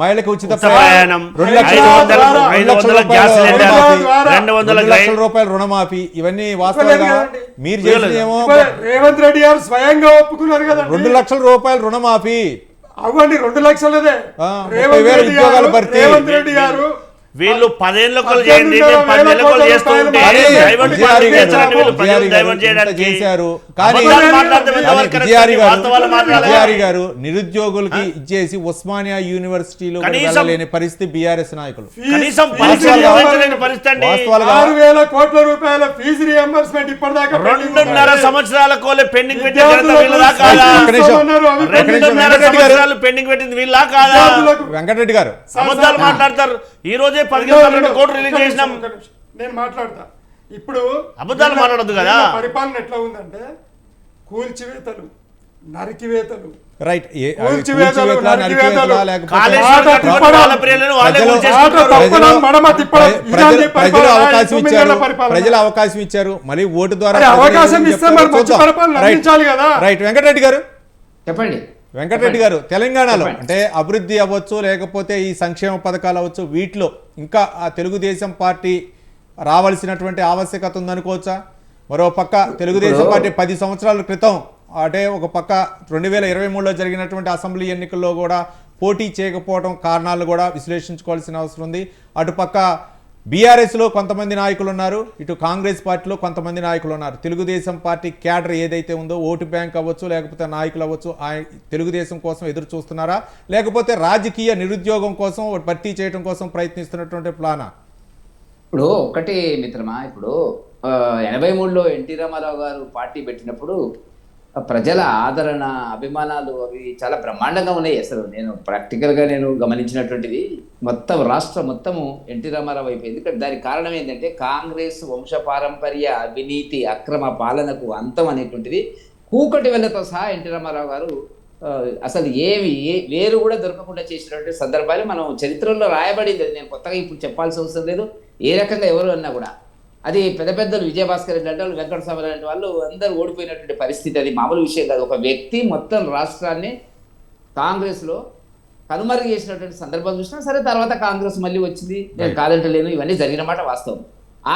మహిళకి ఉచిత ప్రయాణం 2 లక్షల రూపాయల రుణమాఫీ ఇవన్నీ వాస్తవంగా మీరు చేసినేమో. రేవంత్ రెడ్డి గారు స్వయంగా ఒప్పుకున్నారు కదా 2 లక్షల రూపాయల రుణమాఫీ అవ్వండి. 2 లక్షలదే 30,000 ఉద్యోగాల భర్తీ. రేవంత్ రెడ్డి గారు వీళ్ళు 10 ఏళ్ళ చేయండి, 10 ఏళ్ళ చేస్తూ ఉంటే చేశారు. కానీ విజయారి గారు నిరుద్యోగులకి ఇచ్చేసి ఉస్మానియా యూనివర్సిటీలో వెళ్ళలేని పరిస్థితి బీఆర్ఎస్ నాయకులు. కనీసం 6,000 కోట్ల రూపాయల ఫీజు రియంబర్స్మెంట్ ఇప్పటిదాకా 2.5 సంవత్సరాల కోలే పెండింగ్ పెట్టింది వీళ్ళ కాదా? వెంకటరెడ్డి గారు అబద్ధాలు మాట్లాడతారు. ఈ రోజే 15 కోట్లు రిలీజ్ చేసినాం. నేను మాట్లాడతా. ఇప్పుడు అబద్ధాలు మాట్లాడద్దు కదా. పరిపాలన ఎట్లా ఉందంటే కూల్చివేతలు, నరికివేతలు, రైట్ ప్రజలు అవకాశం ఇచ్చారు, మళ్ళీ ఓటు ద్వారా అవకాశం ఇస్తే రైట్. వెంకటరెడ్డి గారు చెప్పండి. వెంకటరెడ్డి గారు తెలంగాణలో అంటే అభివృద్ధి అవ్వచ్చు లేకపోతే ఈ సంక్షేమ పథకాలు అవ్వచ్చు వీటిలో ఇంకా ఆ తెలుగుదేశం పార్టీ రావాల్సినటువంటి ఆవశ్యకత ఉందనుకోవచ్చా? మరో పక్క తెలుగుదేశం పార్టీ 10 సంవత్సరాల క్రితం అంటే ఒక పక్క 2023లో జరిగినటువంటి అసెంబ్లీ ఎన్నికల్లో కూడా పోటీ చేయకపోవడం కారణాలు కూడా విశ్లేషించుకోవాల్సిన అవసరం ఉంది. అటుపక్క బీఆర్ఎస్లో కొంతమంది నాయకులు ఉన్నారు, ఇటు కాంగ్రెస్ పార్టీలో కొంతమంది నాయకులు ఉన్నారు. తెలుగుదేశం పార్టీ క్యాడర్ ఏదైతే ఉందో ఓటు బ్యాంక్ అవ్వచ్చు లేకపోతే నాయకులు అవ్వచ్చు తెలుగుదేశం కోసం ఎదురు చూస్తున్నారా లేకపోతే రాజకీయ నిరుద్యోగం కోసం భర్తీ చేయడం కోసం ప్రయత్నిస్తున్నటువంటి ప్లానా? ఇప్పుడు ఒకటి మిత్రమా, ఇప్పుడు 83లో ఎన్టీ రామారావు గారు పార్టీ పెట్టినప్పుడు ప్రజల ఆదరణ అభిమానాలు అవి చాలా బ్రహ్మాండంగా ఉన్నాయి. అసలు నేను ప్రాక్టికల్గా నేను గమనించినటువంటిది మొత్తం రాష్ట్రం మొత్తము ఎన్టీ రామారావు అయిపోయింది. ఇక్కడ దానికి కారణం ఏంటంటే కాంగ్రెస్ వంశపారంపర్య అవినీతి అక్రమ పాలనకు అంతం అనేటువంటిది కూకటి వెళ్ళతో సహా ఎన్టీ రామారావు గారు అసలు వేరు కూడా దొరకకుండా చేసినటువంటి సందర్భాలు మనం చరిత్రలో రాయబడింది. నేను కొత్తగా ఇప్పుడు చెప్పాల్సిన అవసరం లేదు. ఏ రకంగా ఎవరు అన్నా కూడా అది పెద్ద పెద్దలు విజయభాస్కర్ రెడ్డి అంటే వాళ్ళు, వెంకటస్వామి లాంటి వాళ్ళు అందరూ ఓడిపోయినటువంటి పరిస్థితి. అది మామూలు విషయం కాదు. ఒక వ్యక్తి మొత్తం రాష్ట్రాన్ని కాంగ్రెస్లో కనుమరుగు చేసినటువంటి సందర్భం చూసినా సరే, తర్వాత కాంగ్రెస్ మళ్ళీ వచ్చింది, నేను కాదంటలేను, ఇవన్నీ జరిగిన మాట వాస్తవం.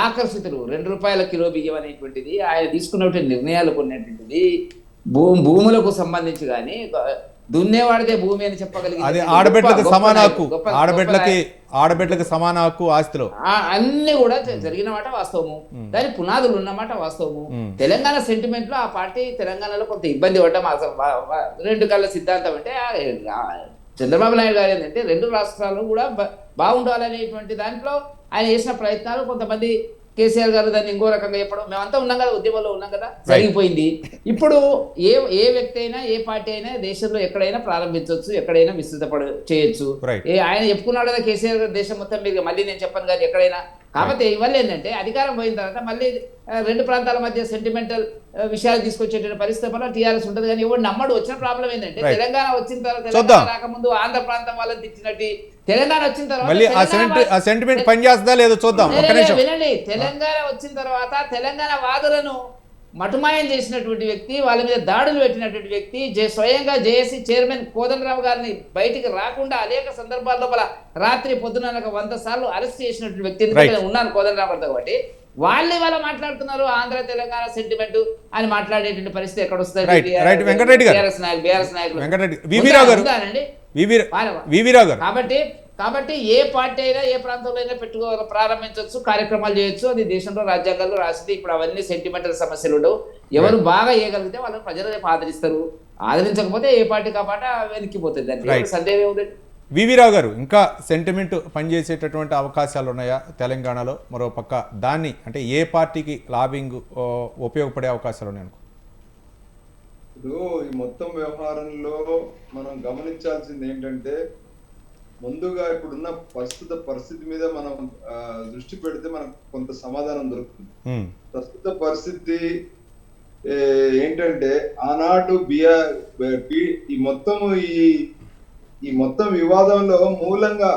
ఆకర్షితులు 2 రూపాయల కిలో బియ్యం అనేటువంటిది ఆయన తీసుకున్నటువంటి నిర్ణయాలు కొనేటువంటిది భూములకు సంబంధించి కానీ దున్నేవాడిదే భూమి అని చెప్పగలిగింది. అది ఆడబిడ్డలకు సమాన హక్కు, ఆడబిడ్డలకు సమాన హక్కు ఆస్తిలో అన్ని కూడా జరిగిన మాట వాస్తవము. దాని పునాదులు ఉన్నమాట వాస్తవము. తెలంగాణ సెంటిమెంట్ లో ఆ పార్టీ తెలంగాణలో కొంత ఇబ్బంది పడ్డం 2 కళ్ళ సిద్ధాంతం అంటే చంద్రబాబు నాయుడు గారు ఏంటంటే 2 రాష్ట్రాలు కూడా బాగుండాలనేటువంటి దాంట్లో ఆయన చేసిన ప్రయత్నాలు కొంతమంది కేసీఆర్ గారు దాన్ని ఇంకో రకంగా చెప్పడం, మేమంతా ఉన్నాం కదా, ఉద్యమంలో ఉన్నాం కదా, జరిగిపోయింది. ఇప్పుడు ఏ వ్యక్తి అయినా ఏ పార్టీ అయినా దేశంలో ఎక్కడైనా ప్రారంభించవచ్చు, ఎక్కడైనా విస్తృత చేయొచ్చు. ఆయన చెప్పుకున్నాడు కదా కేసీఆర్ గారు దేశం మొత్తం మీద, మళ్ళీ నేను చెప్పను కానీ ఎక్కడైనా కాకపోతే ఇవల్ల ఏంటంటే అధికారం పోయిన తర్వాత మళ్ళీ రెండు ప్రాంతాల మధ్య సెంటిమెంటల్ విషయాలు తీసుకొచ్చేటువంటి పరిస్థితి వల్ల టీఆర్ఎస్ ఉంటుంది. కానీ ఎవరు నమ్మడు. వచ్చిన ప్రాబ్లం ఏంటంటే Right. తెలంగాణ వచ్చిన తర్వాత చూద్దాం. తెలంగాణ రాకముందు ఆంధ్ర ప్రాంతం వాళ్ళని తెచ్చినట్టు తెలంగాణ వచ్చిన మళ్ళీ తర్వాత ఆ సెంటిమెంట్ పనిచేస్తుందా లేదో చూద్దాం. ఒక్క నిమిషం వినండి, తెలంగాణ వచ్చిన తర్వాత తెలంగాణ వాదులను మటుమాయం చేసినటువంటి వ్యక్తి, వాళ్ళ మీద దాడులు పెట్టినటువంటి వ్యక్తి, స్వయంగా జేఏసీ చైర్మన్ కోదండరావు గారిని బయటికి రాకుండా అనేక సందర్భాల లోపల రాత్రి పొద్దున 100 సార్లు అరెస్ట్ చేసినటువంటి వ్యక్తి. ఎందుకంటే నేను ఉన్నాను కోదండరావు గారితో కాబట్టి. వాళ్ళు ఇవాళ మాట్లాడుతున్నారు ఆంధ్ర తెలంగాణ సెంటిమెంట్ అని మాట్లాడేటువంటి పరిస్థితి ఎక్కడ వస్తుంది? రైట్ వెంకటరెడ్డి గారు, బీఆర్ఎస్ నాయకులు వెంకటరెడ్డి వివి రావు గారు, వివి రావు గారు. కాబట్టి ఏ పార్టీ అయినా ఏ ప్రాంతంలో అయినా ప్రారంభించవచ్చు, కార్యక్రమాలు చేయొచ్చు. అది దేశంలో రాజ్యాంగాల్లో రాసింది. ఇప్పుడు అవన్నీ సెంటిమెంటల్ సమస్యలు ఉండవు. ఎవరు బాగా చేయగలిగితే వాళ్ళని ప్రజలు రేపు ఆదరిస్తారు. ఆదరించకపోతే ఏ పార్టీ కాపాట వెనక్కిపోతుంది. దానికి సందేహం ఏముందండి? వివి రావు గారు, ఇంకా సెంటిమెంట్ పనిచేసేటటువంటి అవకాశాలు ఉన్నాయా తెలంగాణలో? మరో పక్క దాన్ని అంటే ఏ పార్టీకి లాబింగ్ ఉపయోగపడే అవకాశాలు ఉన్నాయి అనుకో? ఇప్పుడు ఈ మొత్తం వ్యవహారంలో మనం గమనించాల్సింది ఏంటంటే, ముందుగా ఇప్పుడున్న ప్రస్తుత పరిస్థితి మీద మనం దృష్టి పెడితే మనకు కొంత సమాధానం దొరుకుతుంది. ప్రస్తుత పరిస్థితి ఏంటంటే, ఆనాడు ఈ మొత్తం వివాదంలో మూలంగా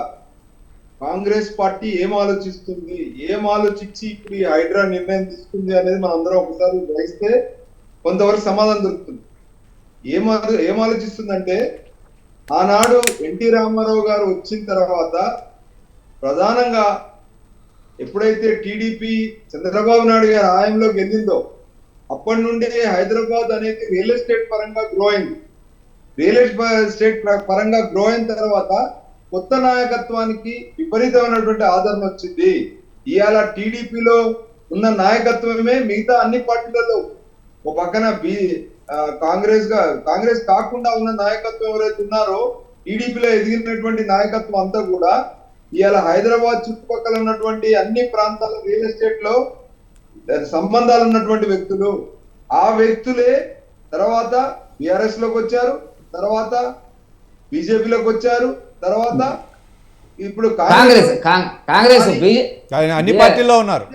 కాంగ్రెస్ పార్టీ ఏం ఆలోచిస్తుంది, ఏం ఆలోచించి ఇప్పుడు ఈ హైడ్రా నిర్ణయం తీసుకుంది అనేది మనం అందరం ఒకసారి గ్రహిస్తే కొంతవరకు సమాధానం దొరుకుతుంది. ఏం ఆలోచిస్తుందంటే, ఆనాడు ఎన్టీ రామారావు గారు వచ్చిన తర్వాత ప్రధానంగా ఎప్పుడైతే టీడీపీ చంద్రబాబు నాయుడు గారి హయాంలోకి వెళ్ళిందో అప్పటి నుండి హైదరాబాద్ అనేది రియల్ ఎస్టేట్ పరంగా గ్రో అయింది. రియల్ ఎస్టేట్ పరంగా గ్రో అయిన తర్వాత కొత్త నాయకత్వానికి విపరీతమైనటువంటి ఆదరణ వచ్చింది. ఇవాళ టీడీపీలో ఉన్న నాయకత్వమే మిగతా అన్ని పార్టీలలో, ఒక పక్కన కాంగ్రెస్ కాకుండా ఉన్న నాయకత్వం ఎవరైతే ఉన్నారో టీడీపీలో ఎదిగినటువంటి నాయకత్వం అంతా కూడా ఇవాళ హైదరాబాద్ చుట్టుపక్కల ఉన్నటువంటి అన్ని ప్రాంతాల రియల్ ఎస్టేట్ లో సంబంధాలు ఉన్నటువంటి వ్యక్తులు. ఆ వ్యక్తులే తర్వాత బీఆర్ఎస్ లోకి వచ్చారు, తర్వాత బీజేపీలోకి వచ్చారు, తర్వాత ఇప్పుడు కాంగ్రెస్ అన్ని పార్టీల్లో ఉన్నారు,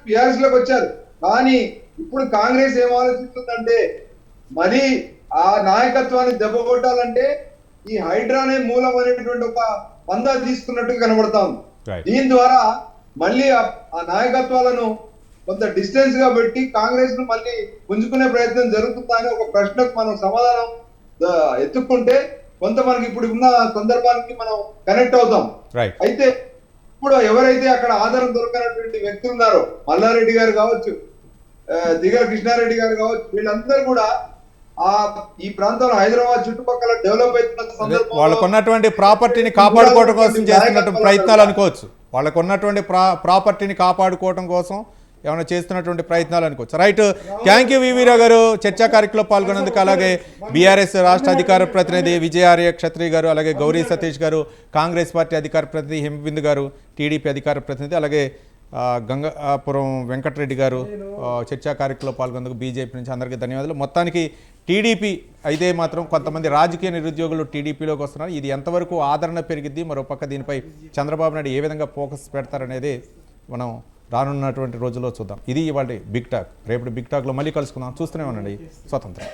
బీఆర్ఎస్ లోకి వచ్చారు. కానీ ఇప్పుడు కాంగ్రెస్ ఏం ఆలోచిస్తుందంటే, మరి ఆ నాయకత్వాన్ని దెబ్బ కొట్టాలంటే ఈ హైడ్రానే మూలం అనేటువంటి ఒక పందా తీసుకున్నట్టుగా కనబడతా ఉంది. దీని ద్వారా మళ్ళీ ఆ నాయకత్వాలను కొంత డిస్టెన్స్ గా పెట్టి కాంగ్రెస్ ను మళ్ళీ పుంజుకునే ప్రయత్నం జరుగుతుందా అని ఒక ప్రశ్నకు మనం సమాధానం ఎత్తుక్కుంటే కొంత మనకి ఇప్పుడు ఉన్న సందర్భానికి మనం కనెక్ట్ అవుతాం. అయితే ఇప్పుడు ఎవరైతే అక్కడ ఆధారం దొరకనటువంటి వ్యక్తులు ఉన్నారో, మల్లారెడ్డి గారు కావచ్చు, దిగల కృష్ణారెడ్డి గారు కావచ్చు, వీళ్ళందరూ కూడా ఈ ప్రాంతంలో హైదరాబాద్ చుట్టుపక్కల డెవలప్ అవుతున్న సందర్భంలో వాళ్ళకు ఉన్నటువంటి ప్రాపర్టీని కాపాడుకోవడం కోసం చేస్తున్నటువంటి ప్రయత్నాలు అనుకోవచ్చు. వాళ్ళకు ఉన్నటువంటి ప్రాపర్టీని కాపాడుకోవడం కోసం ఏమైనా చేస్తున్నటువంటి ప్రయత్నాలు అనుకోవచ్చు. రైట్, థ్యాంక్ యూ వివీరావు గారు చర్చా కార్యక్రమంలో పాల్గొన్నందుకు. అలాగే బీఆర్ఎస్ రాష్ట్ర అధికార ప్రతినిధి విజయార్య క్షత్రియ గారు, అలాగే గౌరీ సతీష్ గారు కాంగ్రెస్ పార్టీ అధికార ప్రతినిధి, హిమబిందు గారు టీడీపీ అధికార ప్రతినిధి, అలాగే గంగాపురం వెంకటరెడ్డి గారు చర్చా కార్యక్రమంలో పాల్గొన్నందుకు బీజేపీ నుంచి అందరికీ ధన్యవాదాలు. మొత్తానికి టీడీపీ అయితే మాత్రం కొంతమంది రాజకీయ నిరుద్యోగులు టీడీపీలోకి వస్తున్నారు. ఇది ఎంతవరకు ఆదరణ పెరిగిద్ది, మరోపక్క దీనిపై చంద్రబాబు నాయుడు ఏ విధంగా ఫోకస్ పెడతారనేది మనం రానున్నటువంటి రోజుల్లో చూద్దాం. ఇది ఇవాళ బిగ్ టాక్. రేపు బిగ్ టాక్లో మళ్ళీ కలుసుకుందాం. చూస్తూనే ఉండండి స్వతంత్రం.